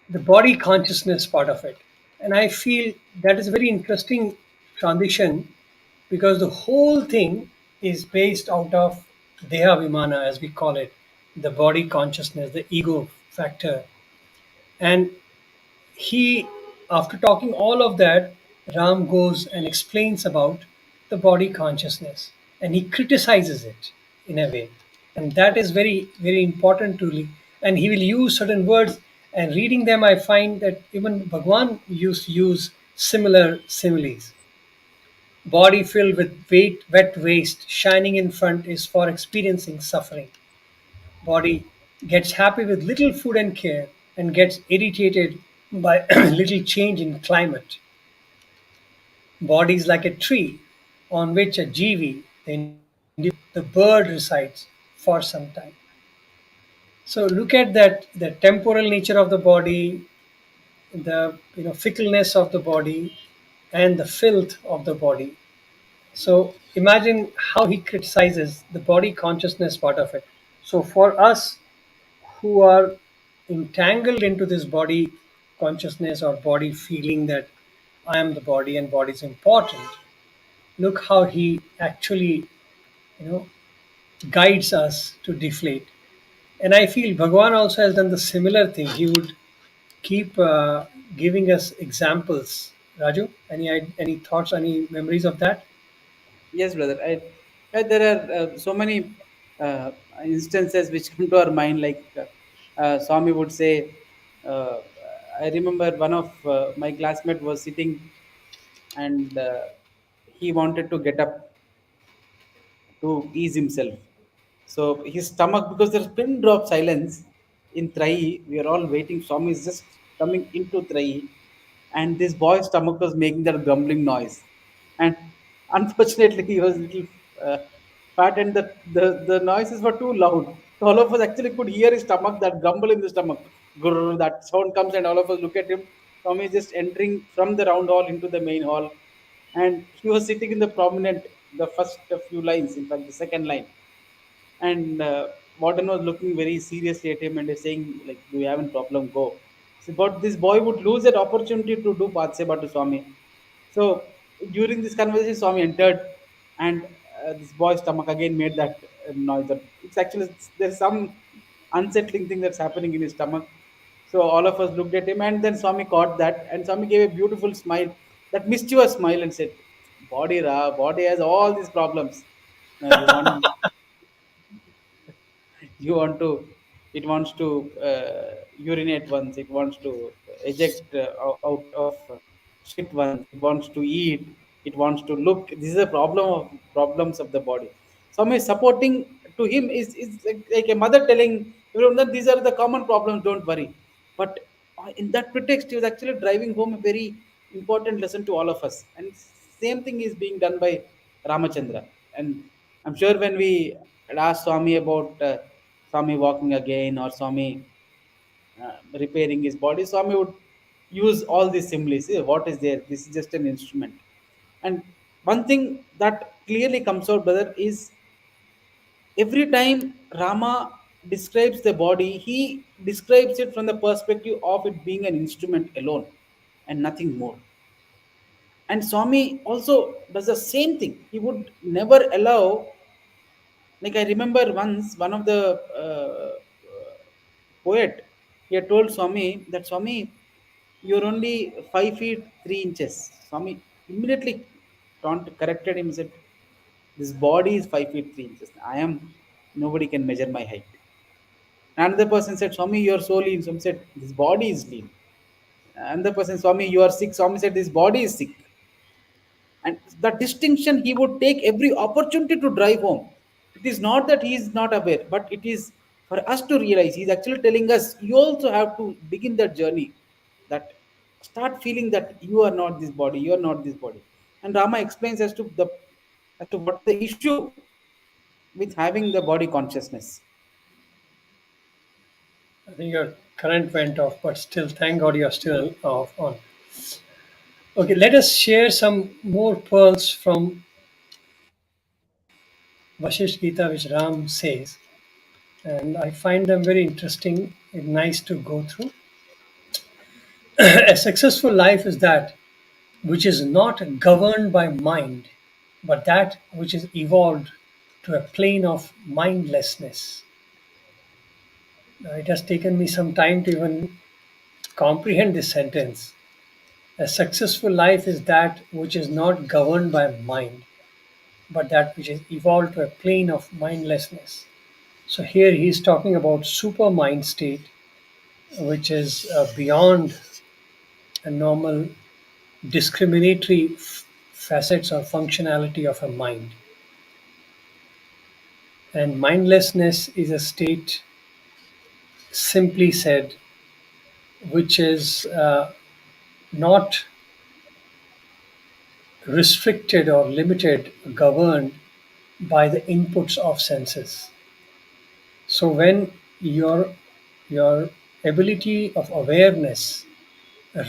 the body consciousness part of it. And I feel that is a very interesting transition because the whole thing is based out of Deha Vimana, as we call it, the body consciousness, the ego factor. And he, after talking all of that, Ram goes and explains about the body consciousness and he criticizes it in a way. And that is very, very important to and he will use certain words and reading them I find that even Bhagwan used to use similar similes. Body filled with wet waste, shining in front is for experiencing suffering. Body gets happy with little food and care and gets irritated by little change in climate. Body is like a tree on which a jivi, the individual, the bird resides for some time. So look at that, the temporal nature of the body, the fickleness of the body, and the filth of the body. So imagine how he criticizes the body consciousness part of it. So for us who are entangled into this body consciousness or body feeling that I am the body and body is important, look how he actually, you know, guides us to deflate. And I feel Bhagwan also has done the similar thing. He would keep giving us examples Raju, any thoughts, any memories of that? Yes, brother. There are so many uh, instances which come to our mind. Like Swami would say, uh, I remember one of my classmate was sitting, and he wanted to get up to ease himself. So his stomach, because there's pin drop silence in Trai, we are all waiting. Swami is just coming into Trai, and this boy's stomach was making that grumbling noise. And unfortunately, he was little uh, fat, and the noises were too loud. So all of us actually could hear his stomach, that grumble in the stomach. Grrr, that sound comes, and all of us look at him. Swami is just entering from the round hall into the main hall, and he was sitting in the prominent, the first few lines, in fact the second line. And warden was looking very seriously at him and is saying, like, do you have any problem, go. So, but this boy would lose that opportunity to do path seva to Swami. So during this conversation, Swami entered, and this boy's stomach again made that noise. That it's actually, there's some unsettling thing that's happening in his stomach. So all of us looked at him, and then Swami caught that, and Swami gave a beautiful smile, that mischievous smile, and said, "Body, ra, body has all these problems. Now you want, you want to, it wants to urinate once, it wants to eject out of shit once, it wants to eat, it wants to look. This is a problem of problems of the body. Some is supporting to him is like a mother telling everyone that these are the common problems, don't worry. But in that pretext, he was actually driving home a very important lesson to all of us. And same thing is being done by Ramachandra. And I'm sure when we ask Swami about Swami walking again, or Swami repairing his body, Swami would use all these similes. What is there? This is just an instrument. And one thing that clearly comes out, brother, is every time Rama describes the body, he describes it from the perspective of it being an instrument alone and nothing more. And Swami also does the same thing. He would never allow, like I remember once one of the poet, he had told Swami that, Swami, you're only 5 feet 3 inches. Swami immediately corrected him and said, this body is 5 feet 3 inches. I am, nobody can measure my height. Another person said, Swami, you are so lean. Swami said, this body is lean. Another person, Swami, you are sick. Swami said, this body is sick. And the distinction he would take every opportunity to drive home. It is not that he is not aware, but it is for us to realize he's actually telling us, you also have to begin that journey, that start feeling that you are not this body, you are not this body. And Rama explains as to what is the issue with having the body consciousness. I think your current went off, but still, thank God you're still off on. Okay, let us share some more pearls from Vashish Gita, which Ram says, and I find them very interesting and nice to go through. A successful life is that which is not governed by mind, but that which is evolved to a plane of mindlessness. Now, it has taken me some time to even comprehend this sentence. A successful life is that which is not governed by mind, but that which is evolved to a plane of mindlessness. So here he's talking about super mind state, which is beyond a normal discriminatory facets or functionality of a mind. And mindlessness is a state, simply said, which is not restricted or limited, governed by the inputs of senses. So when your ability of awareness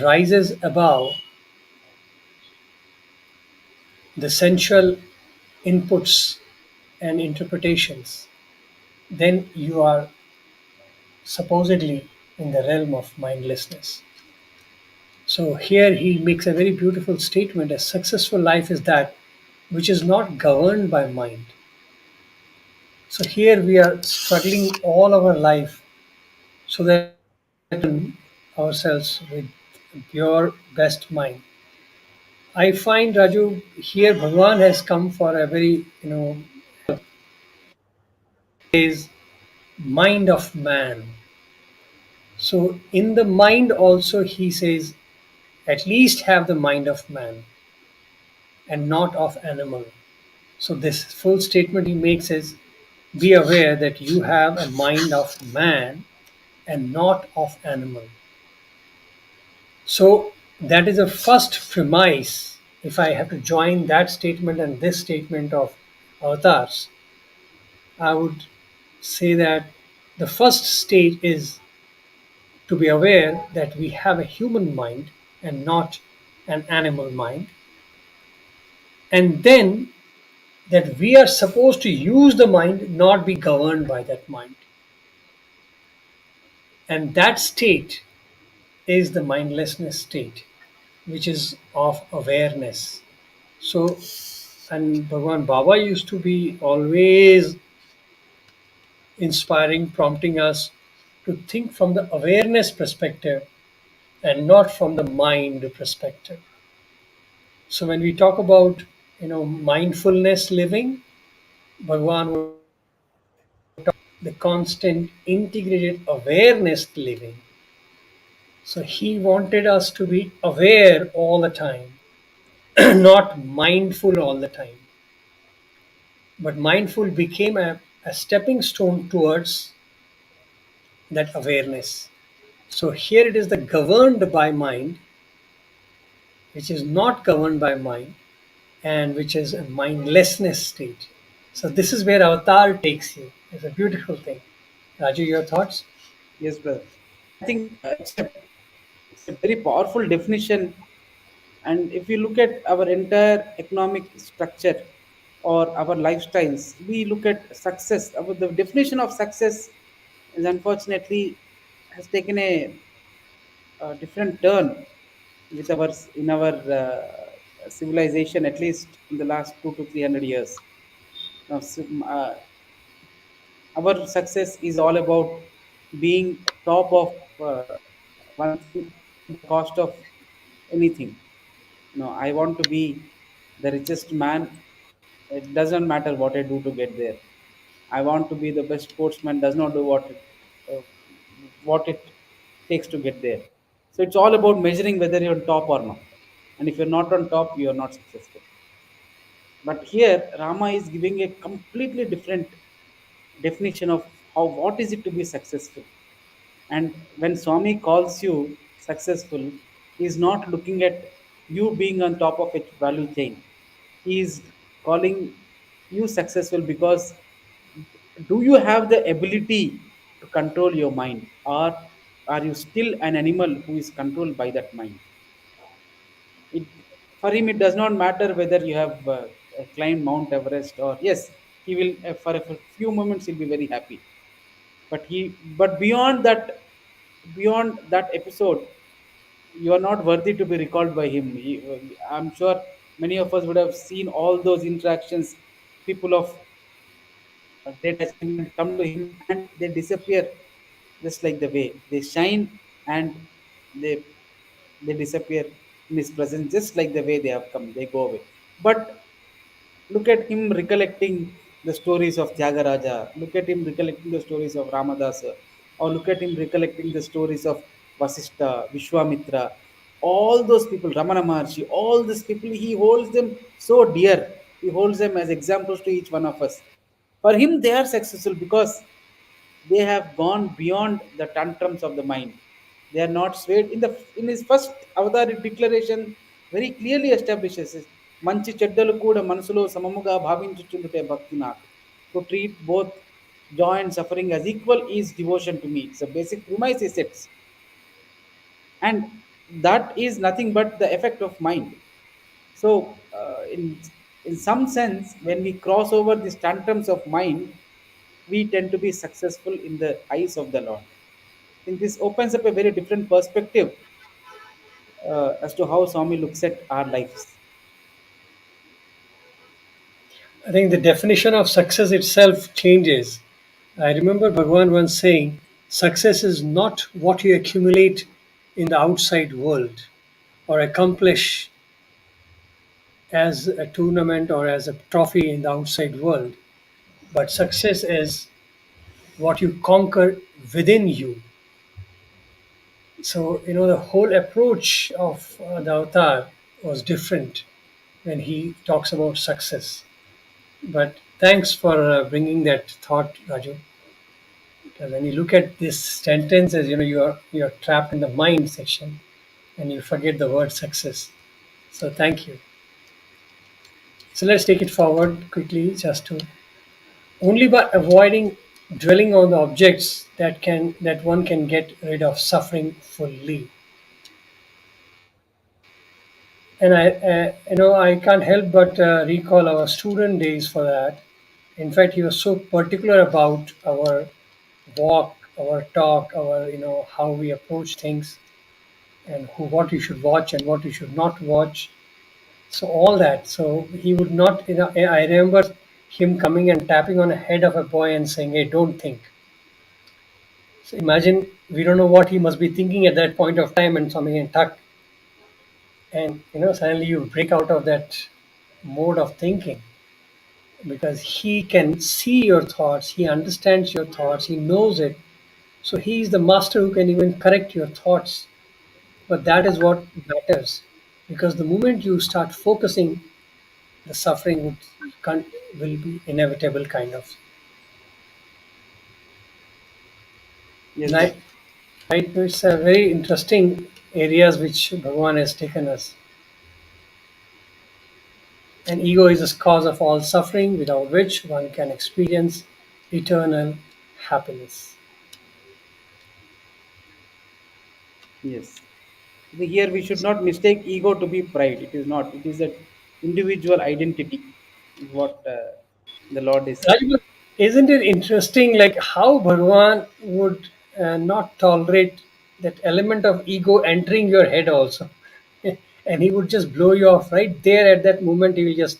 rises above the sensual inputs and interpretations, then you are supposedly in the realm of mindlessness. So here he makes a very beautiful statement. A successful life is that which is not governed by mind. So here we are struggling all our life so that ourselves with pure best mind. I find Raju here Bhagwan has come for a very is mind of man. So in the mind also he says at least have the mind of man and not of animal. So this full statement he makes is be aware that you have a mind of man and not of animal. So that is a first premise. If I have to join that statement and this statement of avatars, I would say that the first stage is to be aware that we have a human mind and not an animal mind, and then that we are supposed to use the mind, not be governed by that mind. And that state is the mindlessness state, which is of awareness. So, and Bhagwan Baba used to be always inspiring, prompting us to think from the awareness perspective and not from the mind perspective. So when we talk about mindfulness living, Bhagwan would the constant integrated awareness living. So he wanted us to be aware all the time, not mindful all the time. But mindful became a stepping stone towards that awareness. So here it is the governed by mind, which is not governed by mind, and which is a mindlessness state. So this is where avatar takes you. It's a beautiful thing. Raju, your thoughts? Yes, brother. I think it's a very powerful definition. And if you look at our entire economic structure or our lifestyles, we look at success. The definition of success is unfortunately has taken a different turn with our in our civilization, at least in the last 2 to 300 years. Now, our success is all about being top of one thing at the cost of anything. No, I want to be the richest man. It doesn't matter what I do to get there. I want to be the best sportsman. Does not do what it takes to get there. So it's all about measuring whether you're on top or not. And if you're not on top, you're not successful. But here, Rama is giving a completely different definition of how what is it to be successful. And when Swami calls you successful, he is not looking at you being on top of a value chain. He is calling you successful because do you have the ability to control your mind, or are you still an animal who is controlled by that mind? It, for him, it does not matter whether you have climbed Mount Everest or yes, he will for a few moments he'll be very happy, but beyond that episode, you are not worthy to be recalled by him. I'm sure many of us would have seen all those interactions. People of great achievement come to him and they disappear just like the way they shine, and they they disappear in his presence just like the way they have come. They go away. But look at him recollecting the stories of Tyagaraja. Look at him recollecting the stories of Ramadasa, or look at him recollecting the stories of Vasishta, Vishwamitra, all those people, Ramana Maharshi, all these people, he holds them so dear. He holds them as examples to each one of us. For him, they are successful because they have gone beyond the tantrums of the mind. They are not swayed. In his first avatar declaration, very clearly establishes it. మంచి చెడ్డలు కూడా మనసులో సమముగా భావించుచుండుటే భక్తి నాకు. To treat both joy and suffering as equal is devotion to me. It's a basic premise he sets, and that is nothing but the effect of mind. So in some sense, when we cross over these tantrums of mind, we tend to be successful in the eyes of the Lord. I think this opens up a very different perspective as to how Swami looks at our lives. I think the definition of success itself changes. I remember Bhagwan once saying, success is not what you accumulate in the outside world or accomplish as a tournament or as a trophy in the outside world, but success is what you conquer within you. So, the whole approach of the avatar was different when he talks about success. But thanks for bringing that thought, Raju. Because when you look at this sentence, as you're trapped in the mind section, and you forget the word success. So thank you. So let's take it forward quickly, just to only by avoiding dwelling on the objects that one can get rid of suffering fully. And I can't help but recall our student days for that. In fact, he was so particular about our walk, our talk, our how we approach things, and what you should watch and what you should not watch. So all that. So he would not. I remember him coming and tapping on the head of a boy and saying, "Hey, don't think." So imagine, we don't know what he must be thinking at that point of time, and something and tuck, and suddenly you break out of that mode of thinking, because he can see your thoughts, he understands your thoughts, he knows it. So he is the master who can even correct your thoughts. But that is what matters, because the moment you start focusing, the suffering will be inevitable, kind of. Yes, Right? brother. Right? It's a very interesting areas which Bhagavan has taken us. And ego is the cause of all suffering, without which one can experience eternal happiness. Yes. Here we should not mistake ego to be pride. It is not. It is an individual identity, is what the Lord is saying. Right, but isn't it interesting, like how Bhagavan would not tolerate that element of ego entering your head also, and he would just blow you off right there at that moment. He will just,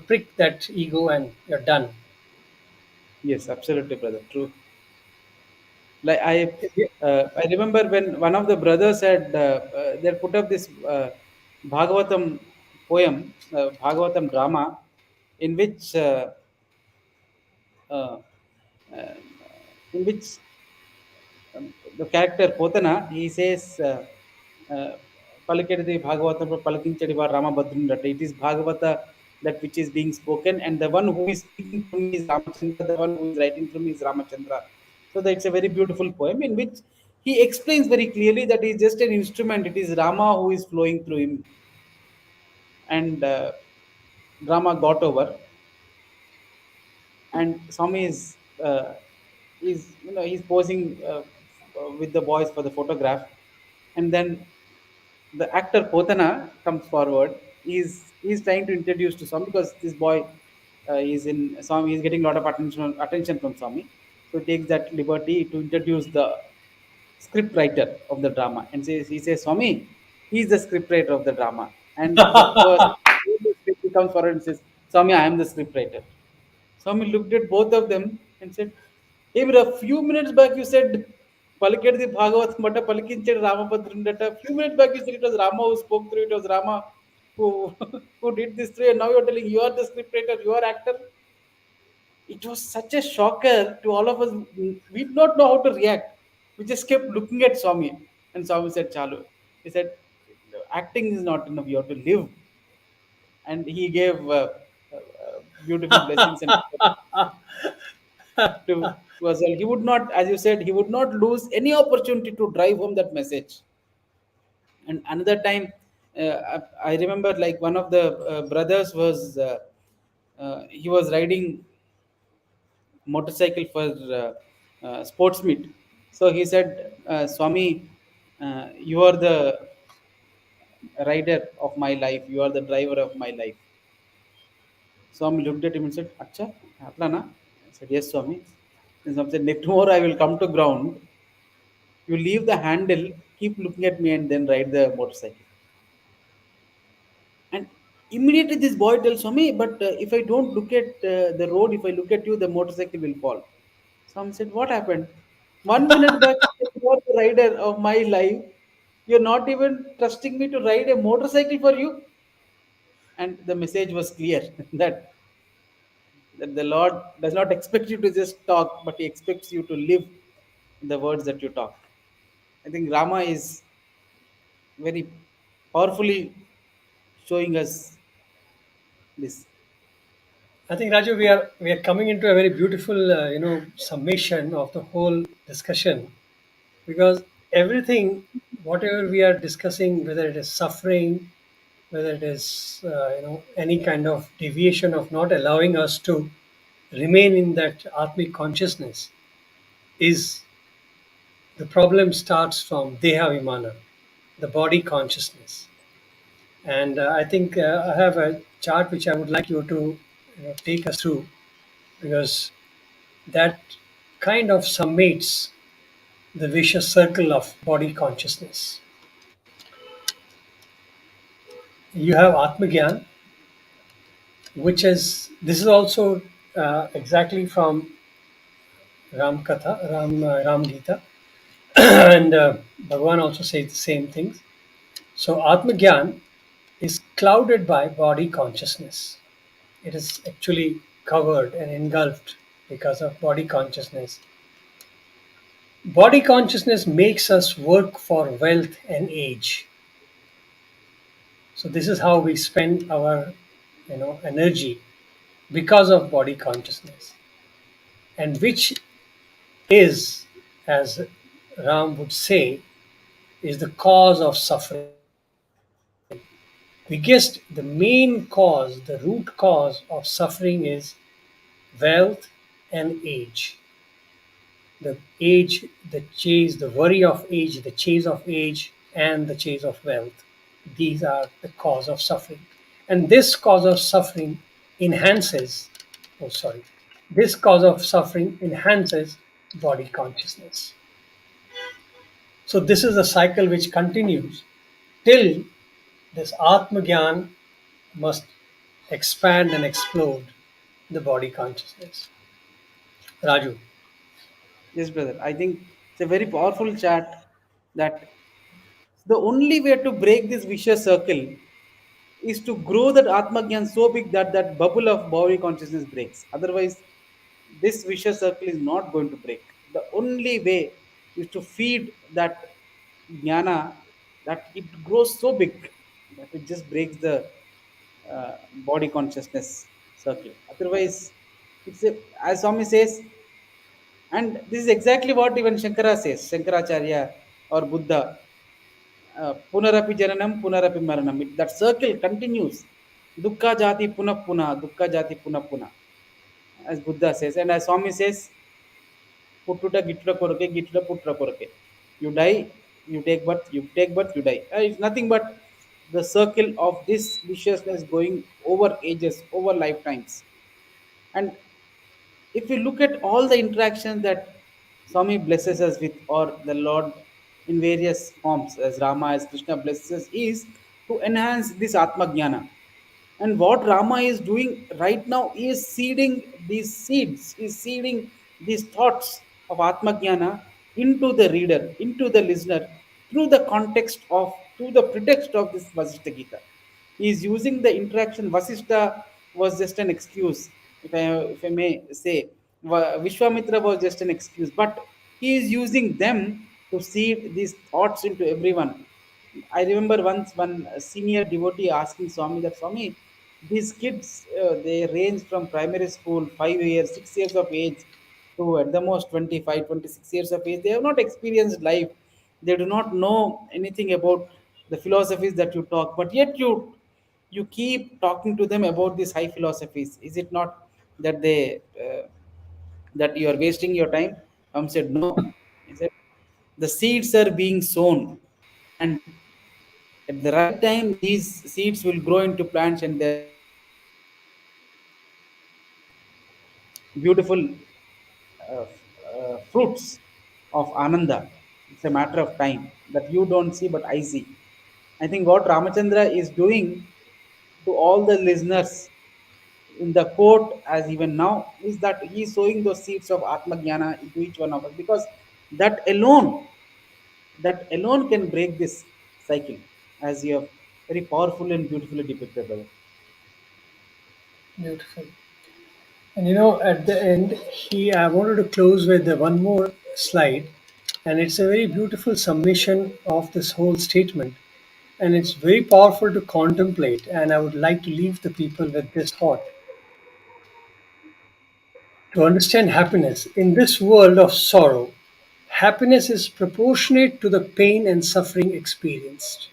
prick that ego, and you're done. Yes, absolutely, brother. True. Like I remember when one of the brothers had they put up this Bhagavatam poem, Bhagavatam drama, in which uh, uh, in which the character Potana, he says, Palikedi Bhagavatam Palikinchadi Ramabhadrundata. It is Bhagavata that which is being spoken, and the one who is speaking through me is Ramachandra, the one who is writing through me is Ramachandra. So that's a very beautiful poem in which he explains very clearly that he is just an instrument. It is Rama who is flowing through him, and Rama got over, and Swami is he's posing with the boys for the photograph, and then the actor Potana comes forward. He's trying to introduce to Swami because this boy is in Swami. He's getting a lot of attention from Swami, so he takes that liberty to introduce the script writer of the drama and he says Swami, he's the script writer of the drama, and the person who the script comes forward and says Swami, I am the script writer. Swami looked at both of them and said, hey, but a few minutes back you said, Palikedi Bhagavat Mata Palikinchad Ramabhadrandata. A few minutes back you said it was Rama who spoke through, it was Rama who, who did this through, and now you're telling you are the scriptwriter, you are actor. It was such a shocker to all of us. We did not know how to react. We just kept looking at Swami, and Swami said, Chalu. He said, acting is not enough, you have to live. And he gave beautiful blessings and to us all. He would not, as you said, he would not lose any opportunity to drive home that message. And another time, I remember like one of the brothers was he was riding motorcycle for sports meet. So he said, Swami, you are the rider of my life. You are the driver of my life. Swami looked at him and said, Acha, atlana? I said, yes, Swami. And Swami said, next tomorrow I will come to ground. You leave the handle, keep looking at me, and then ride the motorcycle. And immediately this boy tells me, but if I don't look at the road, if I look at you, the motorcycle will fall. Some said, what happened? 1 minute back, you are the rider of my life. You're not even trusting me to ride a motorcycle for you. And the message was clear that the Lord does not expect you to just talk, but He expects you to live the words that you talk. I think Rama is very powerfully showing us this. I think Raju, we are coming into a very beautiful, summation of the whole discussion, because everything, whatever we are discussing, whether it is suffering, whether it is any kind of deviation of not allowing us to remain in that atmic consciousness, is the problem starts from deha vimana, the body consciousness. And I think I have a chart which I would like you to take us through, because that kind of summates the vicious circle of body consciousness. You have Atmagyan, which is this is also exactly from Ram Katha, Ram Gita, and Bhagavan also says the same things. So Atmagyan is clouded by body consciousness. It is actually covered and engulfed because of body consciousness. Body consciousness makes us work for wealth and age. So this is how we spend our energy because of body consciousness, and which is, as Ram would say, is the cause of suffering. Biggest, the main cause, the root cause of suffering is wealth and age. The age, the chase, the worry of age, the chase of age, and the chase of wealth. These are the cause of suffering. And this cause of suffering enhances, oh, sorry, this cause of suffering enhances body consciousness. So, this is a cycle which continues till this Atmagyan must expand and explode the body consciousness. Raju. Yes, brother. I think it's a very powerful chat that the only way to break this vicious circle is to grow that Atmagyan so big that that bubble of body consciousness breaks. Otherwise, this vicious circle is not going to break. The only way is to feed that jnana that it grows so big that it just breaks the body consciousness circle. Otherwise, it's a, as Swami says, and this is exactly what even Shankara says, Shankaracharya or Buddha. Punarapi Jananam, Punarapi Maranam. That circle continues. Dukkha jati punah punah, dukkha jati punah punah. As Buddha says, and as Swami says, puttuta gittuta korake, gittuta puttra korake. You die, you take birth, you die. It's nothing but the circle of this viciousness going over ages, over lifetimes. And if we look at all the interactions that Swami blesses us with, or the Lord in various forms, as Rama, as Krishna blesses us, is to enhance this Atma Jnana. And what Rama is doing right now is seeding these seeds, is seeding these thoughts of Atma Jnana into the reader, into the listener, through the context of, through the pretext of this Vasishtha Gita. He is using the interaction. Vasishtha was just an excuse, if I may say. Vishwamitra was just an excuse, but he is using them to seed these thoughts into everyone. I remember once one senior devotee asking Swami that Swami, these kids they range from primary school 5 years, 6 years of age to at the most 25, 26 years of age. They have not experienced life. They do not know anything about the philosophies that you talk, but yet you keep talking to them about these high philosophies. Is it not that that you are wasting your time? Said no. He said the seeds are being sown, and at the right time these seeds will grow into plants, and they're going to beautiful fruits of ananda. It's a matter of time that you don't see, but I see. I think what Ramachandra is doing to all the listeners in the court as even now is that he is sowing those seeds of Atma Jnana into each one of us, because that alone, that alone can break this cycle, as you have very powerfully and beautifully depicted, brother. Beautiful. And at the end, I wanted to close with one more slide, and it's a very beautiful summation of this whole statement. And it's very powerful to contemplate. And I would like to leave the people with this thought: to understand happiness in this world of sorrow, happiness is proportionate to the pain and suffering experienced.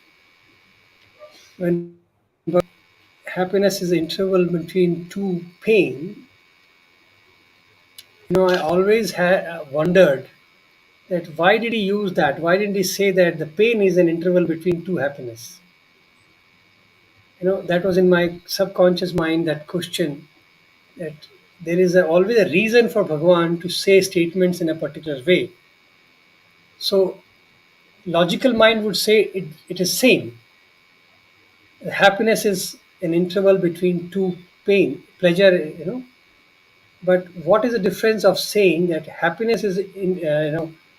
When happiness is the interval between two pain, I always wondered that why did he use that? Why didn't he say that the pain is an interval between two happiness? That was in my subconscious mind, that question, that there is always a reason for Bhagwan to say statements in a particular way. So logical mind would say it is same. Happiness is an interval between two pain, pleasure, But what is the difference of saying that happiness is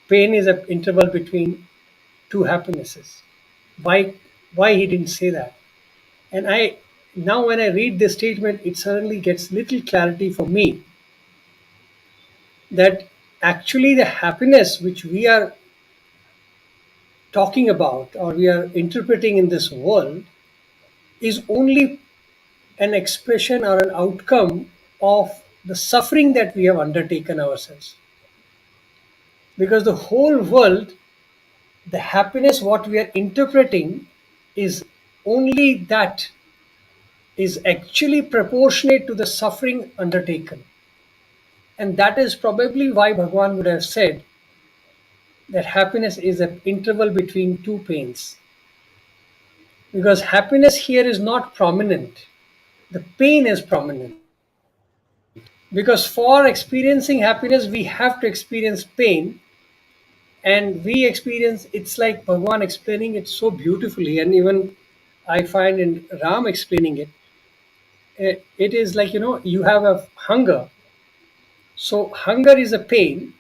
pain is an interval between two happinesses? Why why he didn't say that? And I now when I read this statement, it suddenly gets little clarity for me that actually the happiness which we are talking about or we are interpreting in this world is only an expression or an outcome of the suffering that we have undertaken ourselves. Because the whole world, the happiness what we are interpreting is only that is actually proportionate to the suffering undertaken. And that is probably why Bhagwan would have said that happiness is an interval between two pains. Because happiness here is not prominent, the pain is prominent. Because for experiencing happiness, we have to experience pain, and we experience it's like Bhagwan explaining it so beautifully, and even I find in Ram explaining it, it is like you have a hunger. So hunger is a pain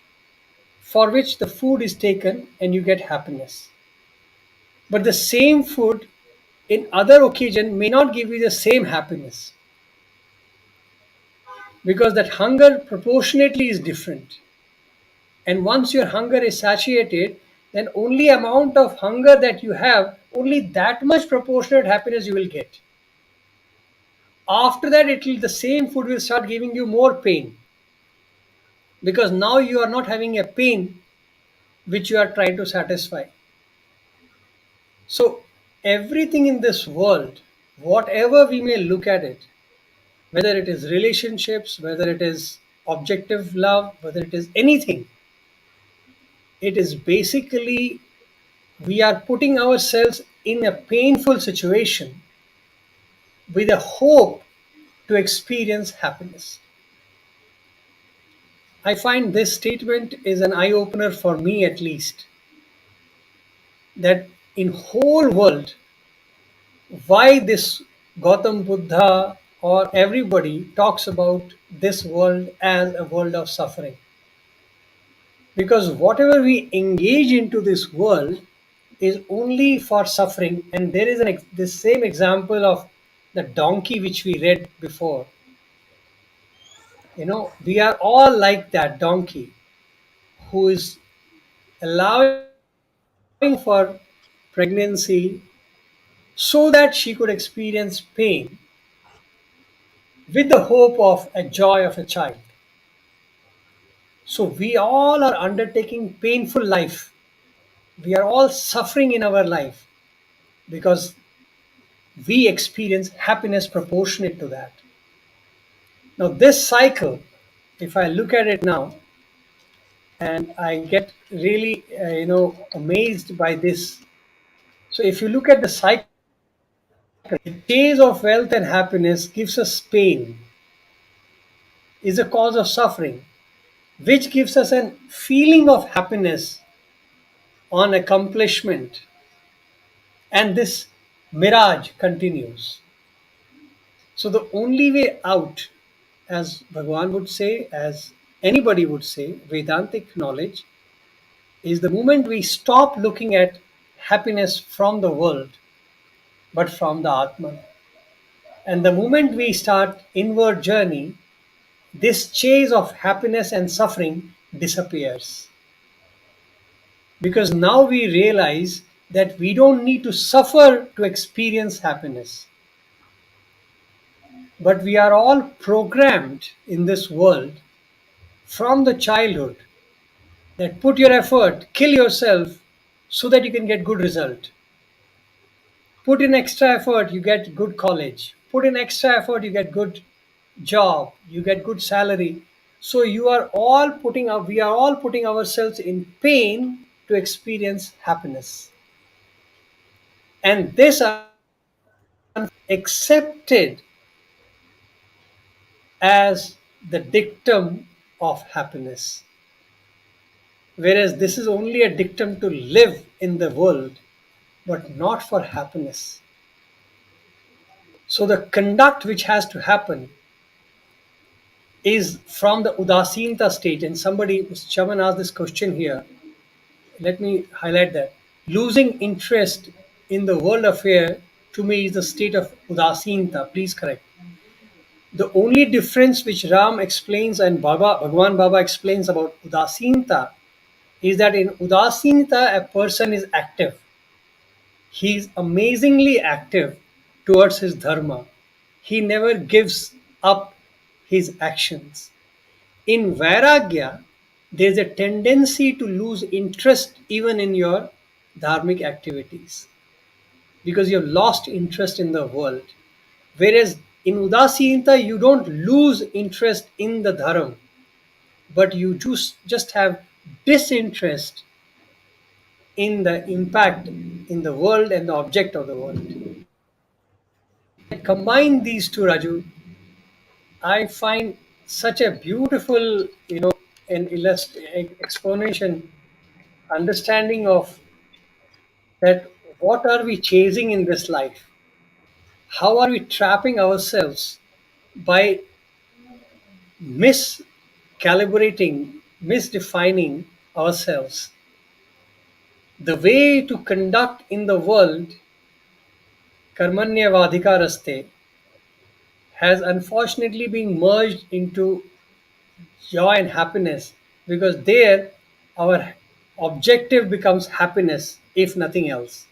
for which the food is taken and you get happiness. But the same food in other occasion may not give you the same happiness, because that hunger proportionately is different. And once your hunger is satiated, then only amount of hunger that you have, only that much proportionate happiness you will get. After that, it will the same food will start giving you more pain, because now you are not having a pain which you are trying to satisfy. So everything in this world, whatever we may look at it, whether it is relationships, whether it is objective love, whether it is anything, it is basically we are putting ourselves in a painful situation with a hope to experience happiness. I find this statement is an eye opener for me, at least, that in whole world, why this Gautam Buddha or everybody talks about this world as a world of suffering. Because whatever we engage into this world is only for suffering. And there is this same example of the donkey which we read before. We are all like that donkey who is allowing for pregnancy so that she could experience pain with the hope of a joy of a child. So we all are undertaking painful life. We are all suffering in our life because we experience happiness proportionate to that. Now, this cycle, if I look at it now, and I get really, amazed by this. So, if you look at the cycle, the chase of wealth and happiness gives us pain, is a cause of suffering, which gives us a feeling of happiness on accomplishment, and this mirage continues. So the only way out, as Bhagwan would say, as anybody would say, Vedantic knowledge, is the moment we stop looking at happiness from the world, but from the Atman. And the moment we start inward journey, this chase of happiness and suffering disappears. Because now we realize that we don't need to suffer to experience happiness, but we are all programmed in this world from the childhood that put your effort, kill yourself so that you can get good result. Put in extra effort, you get good college. Put in extra effort, you get good job, you get good salary. So we are all putting ourselves in pain to experience happiness. And this accepted as the dictum of happiness. Whereas this is only a dictum to live in the world, but not for happiness. So the conduct which has to happen is from the udasinta stage. And somebody, Chaman asked this question here. Let me highlight that. Losing interest in the world affair to me is the state of udasinta. Please correct. The only difference which Ram explains and Bhagwan Baba explains about udasinta is that in udasinta a person is active. He is amazingly active towards his dharma. He never gives up his actions. In Vairagya, there's a tendency to lose interest even in your dharmic activities because you've lost interest in the world. Whereas in Udasinta, you don't lose interest in the dharma, but you just have disinterest in the impact in the world and the object of the world. Combine these two, Raju, I find such a beautiful, an explanation, understanding of that what are we chasing in this life? How are we trapping ourselves by miscalibrating, misdefining ourselves? The way to conduct in the world, karmanyavadhikaraste, has unfortunately been merged into joy and happiness because there our objective becomes happiness if nothing else,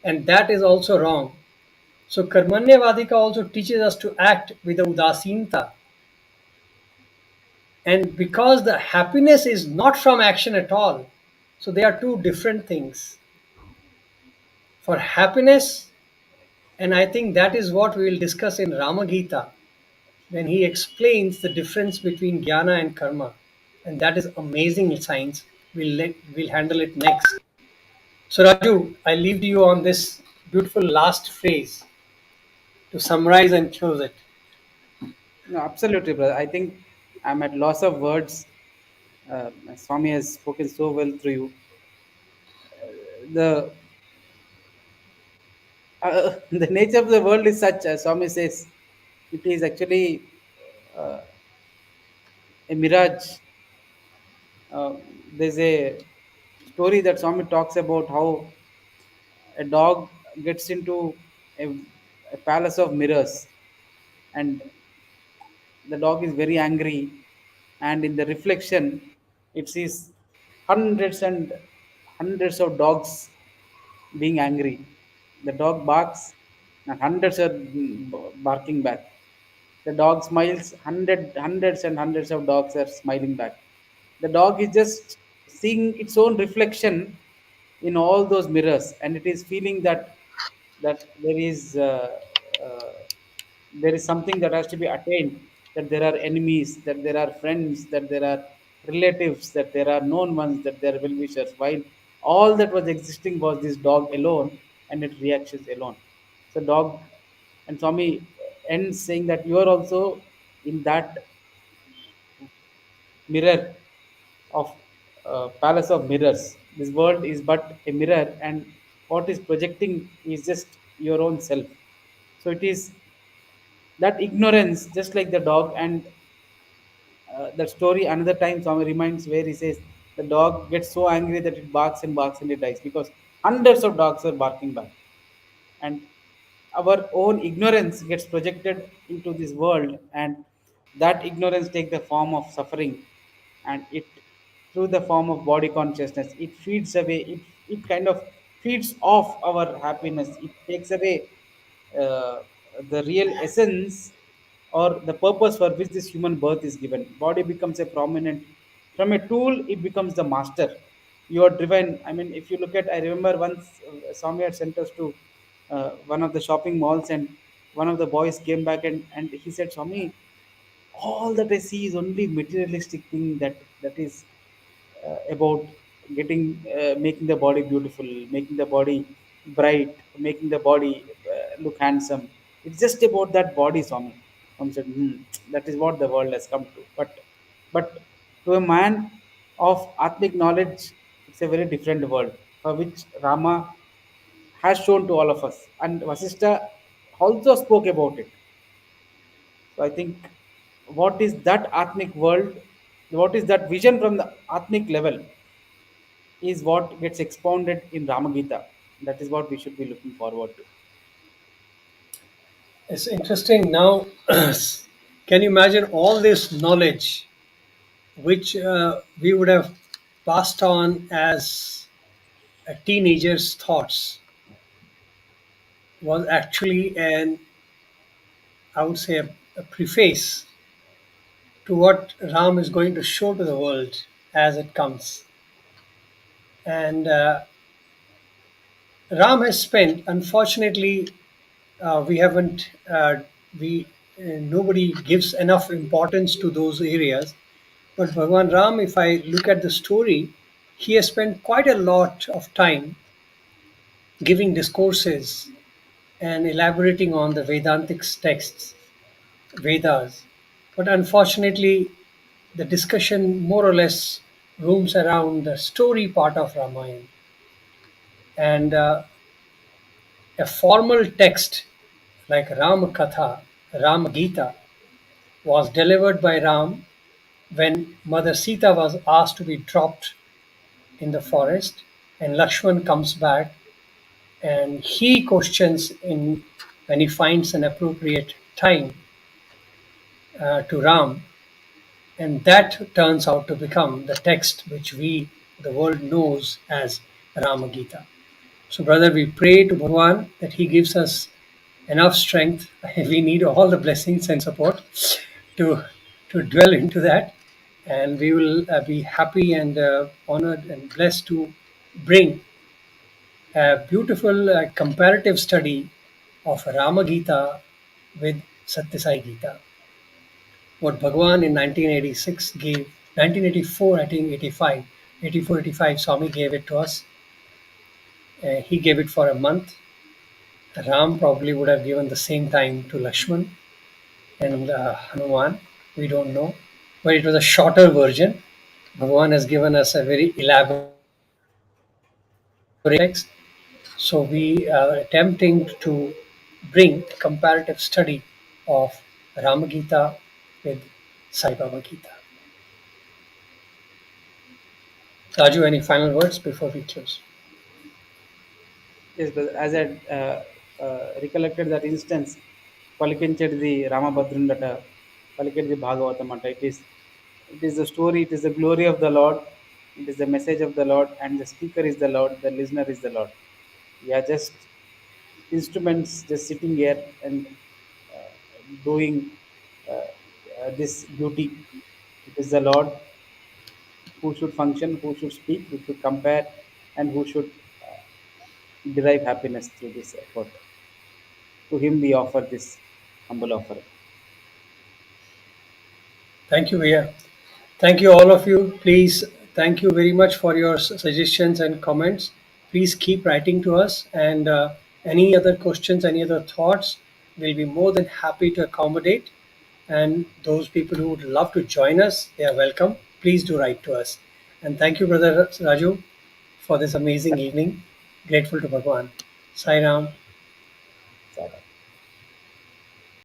and that is also wrong. So karmanyavadika also teaches us to act with the udasinta, and because the happiness is not from action at all, so they are two different things. For happiness, and I think that is what we will discuss in Rama Gita when he explains the difference between jnana and karma, and that is amazing science. We'll handle it next. So Raju, I leave you on this beautiful last phrase to summarize and close it. No, absolutely, brother. I think I'm at loss of words. Swami has spoken so well through you. The the nature of the world is such, as Swami says, it is actually uh, a mirage. There's a story that Swami talks about how a dog gets into a, a palace of mirrors, and the dog is very angry, and in the reflection it sees hundreds and hundreds of dogs being angry. The dog barks and hundreds are barking back. The dog smiles, hundreds and hundreds of dogs are smiling back. The dog is just seeing its own reflection in all those mirrors, and it is feeling that uh, there is something that has to be attained, that there are enemies, that there are friends, that there are relatives, that there are known ones, that there are well wishers, while all that was existing was this dog alone and its reactions alone. So dog, and Swami ends saying that you are also in that mirror of palace of mirrors. This world is but a mirror, and what is projecting is just your own self. So it is that ignorance, just like the dog. And that story another time Swami reminds, where he says the dog gets so angry that it barks and barks and it dies because hundreds of dogs are barking back. And our own ignorance gets projected into this world, and that ignorance take the form of suffering, and it through the form of body consciousness it feeds away, it kind of feeds off our happiness, it takes away uh, the real essence or the purpose for which this human birth is given. Body becomes a prominent, from a tool it becomes the master. You are driven, I mean, if you look at, I remember once Swami had sent us to one of the shopping malls, and one of the boys came back, and he said, Swami, all that I see is only materialistic thing, that is about getting making the body beautiful, making the body bright, making the body look handsome. It's just about that body, Swami. Swami said, that is what the world has come to. But to a man of Atmic knowledge, it's a very different world, for which Rama has shown to all of us. And Vasishtha also spoke about it. So I think what is that Atmic world, what is that vision from the Atmic level is what gets expounded in Ramagita. That is what we should be looking forward to. It's interesting now. Can you imagine all this knowledge which we would have passed on as a teenager's thoughts was actually an, I would say, a preface to what Ram is going to show to the world as it comes. And Ram has spent, unfortunately, we haven't, we nobody gives enough importance to those areas. But Bhagwan Ram, if I look at the story, he has spent quite a lot of time giving discourses and elaborating on the Vedantic texts, Vedas. But unfortunately, the discussion more or less rooms around the story part of Ramayana. And a formal text like Ram Katha, Ram Gita, was delivered by Ram when Mother Sita was asked to be dropped in the forest, and Lakshman comes back and he questions in when he finds an appropriate time to Ram, and that turns out to become the text which we, the world, knows as Rama Gita. So, brother, we pray to Bhagwan that he gives us enough strength. We need all the blessings and support to dwell into that, and we will be happy and honored and blessed to bring a beautiful comparative study of Rama Gita with Satyasai Gita. What Bhagwan in 1986 gave, 1984, I think 85, 84, 85, Swami gave it to us. He gave it for a month. Ram probably would have given the same time to Lakshman and Hanuman. We don't know. But it was a shorter version. Bhagwan has given us a very elaborate text. So we are attempting to bring a comparative study of Ramagita with Sai Baba Gita. Raju, any final words before we close? Yes, but as I recollected that instance, పలికించేది రామభద్రుండట, పలికేది Bhagavatam అంట. It is the story, it is the glory of the Lord, it is the message of the Lord, and the speaker is the Lord, the listener is the Lord. We are just instruments, just sitting here and uh, doing this duty. It is the Lord who should function, who should speak, who should compare, and who should derive happiness through this effort. To him we offer this humble offering. Thank you, Via. Thank you, all of you. Please, thank you very much for your suggestions and comments. Please keep writing to us. And any other questions, any other thoughts, we'll be more than happy to accommodate. And those people who would love to join us, they are welcome. Please do write to us. And thank you, Brother Raju, for this amazing evening. Grateful to Bhagwan. Sai Ram.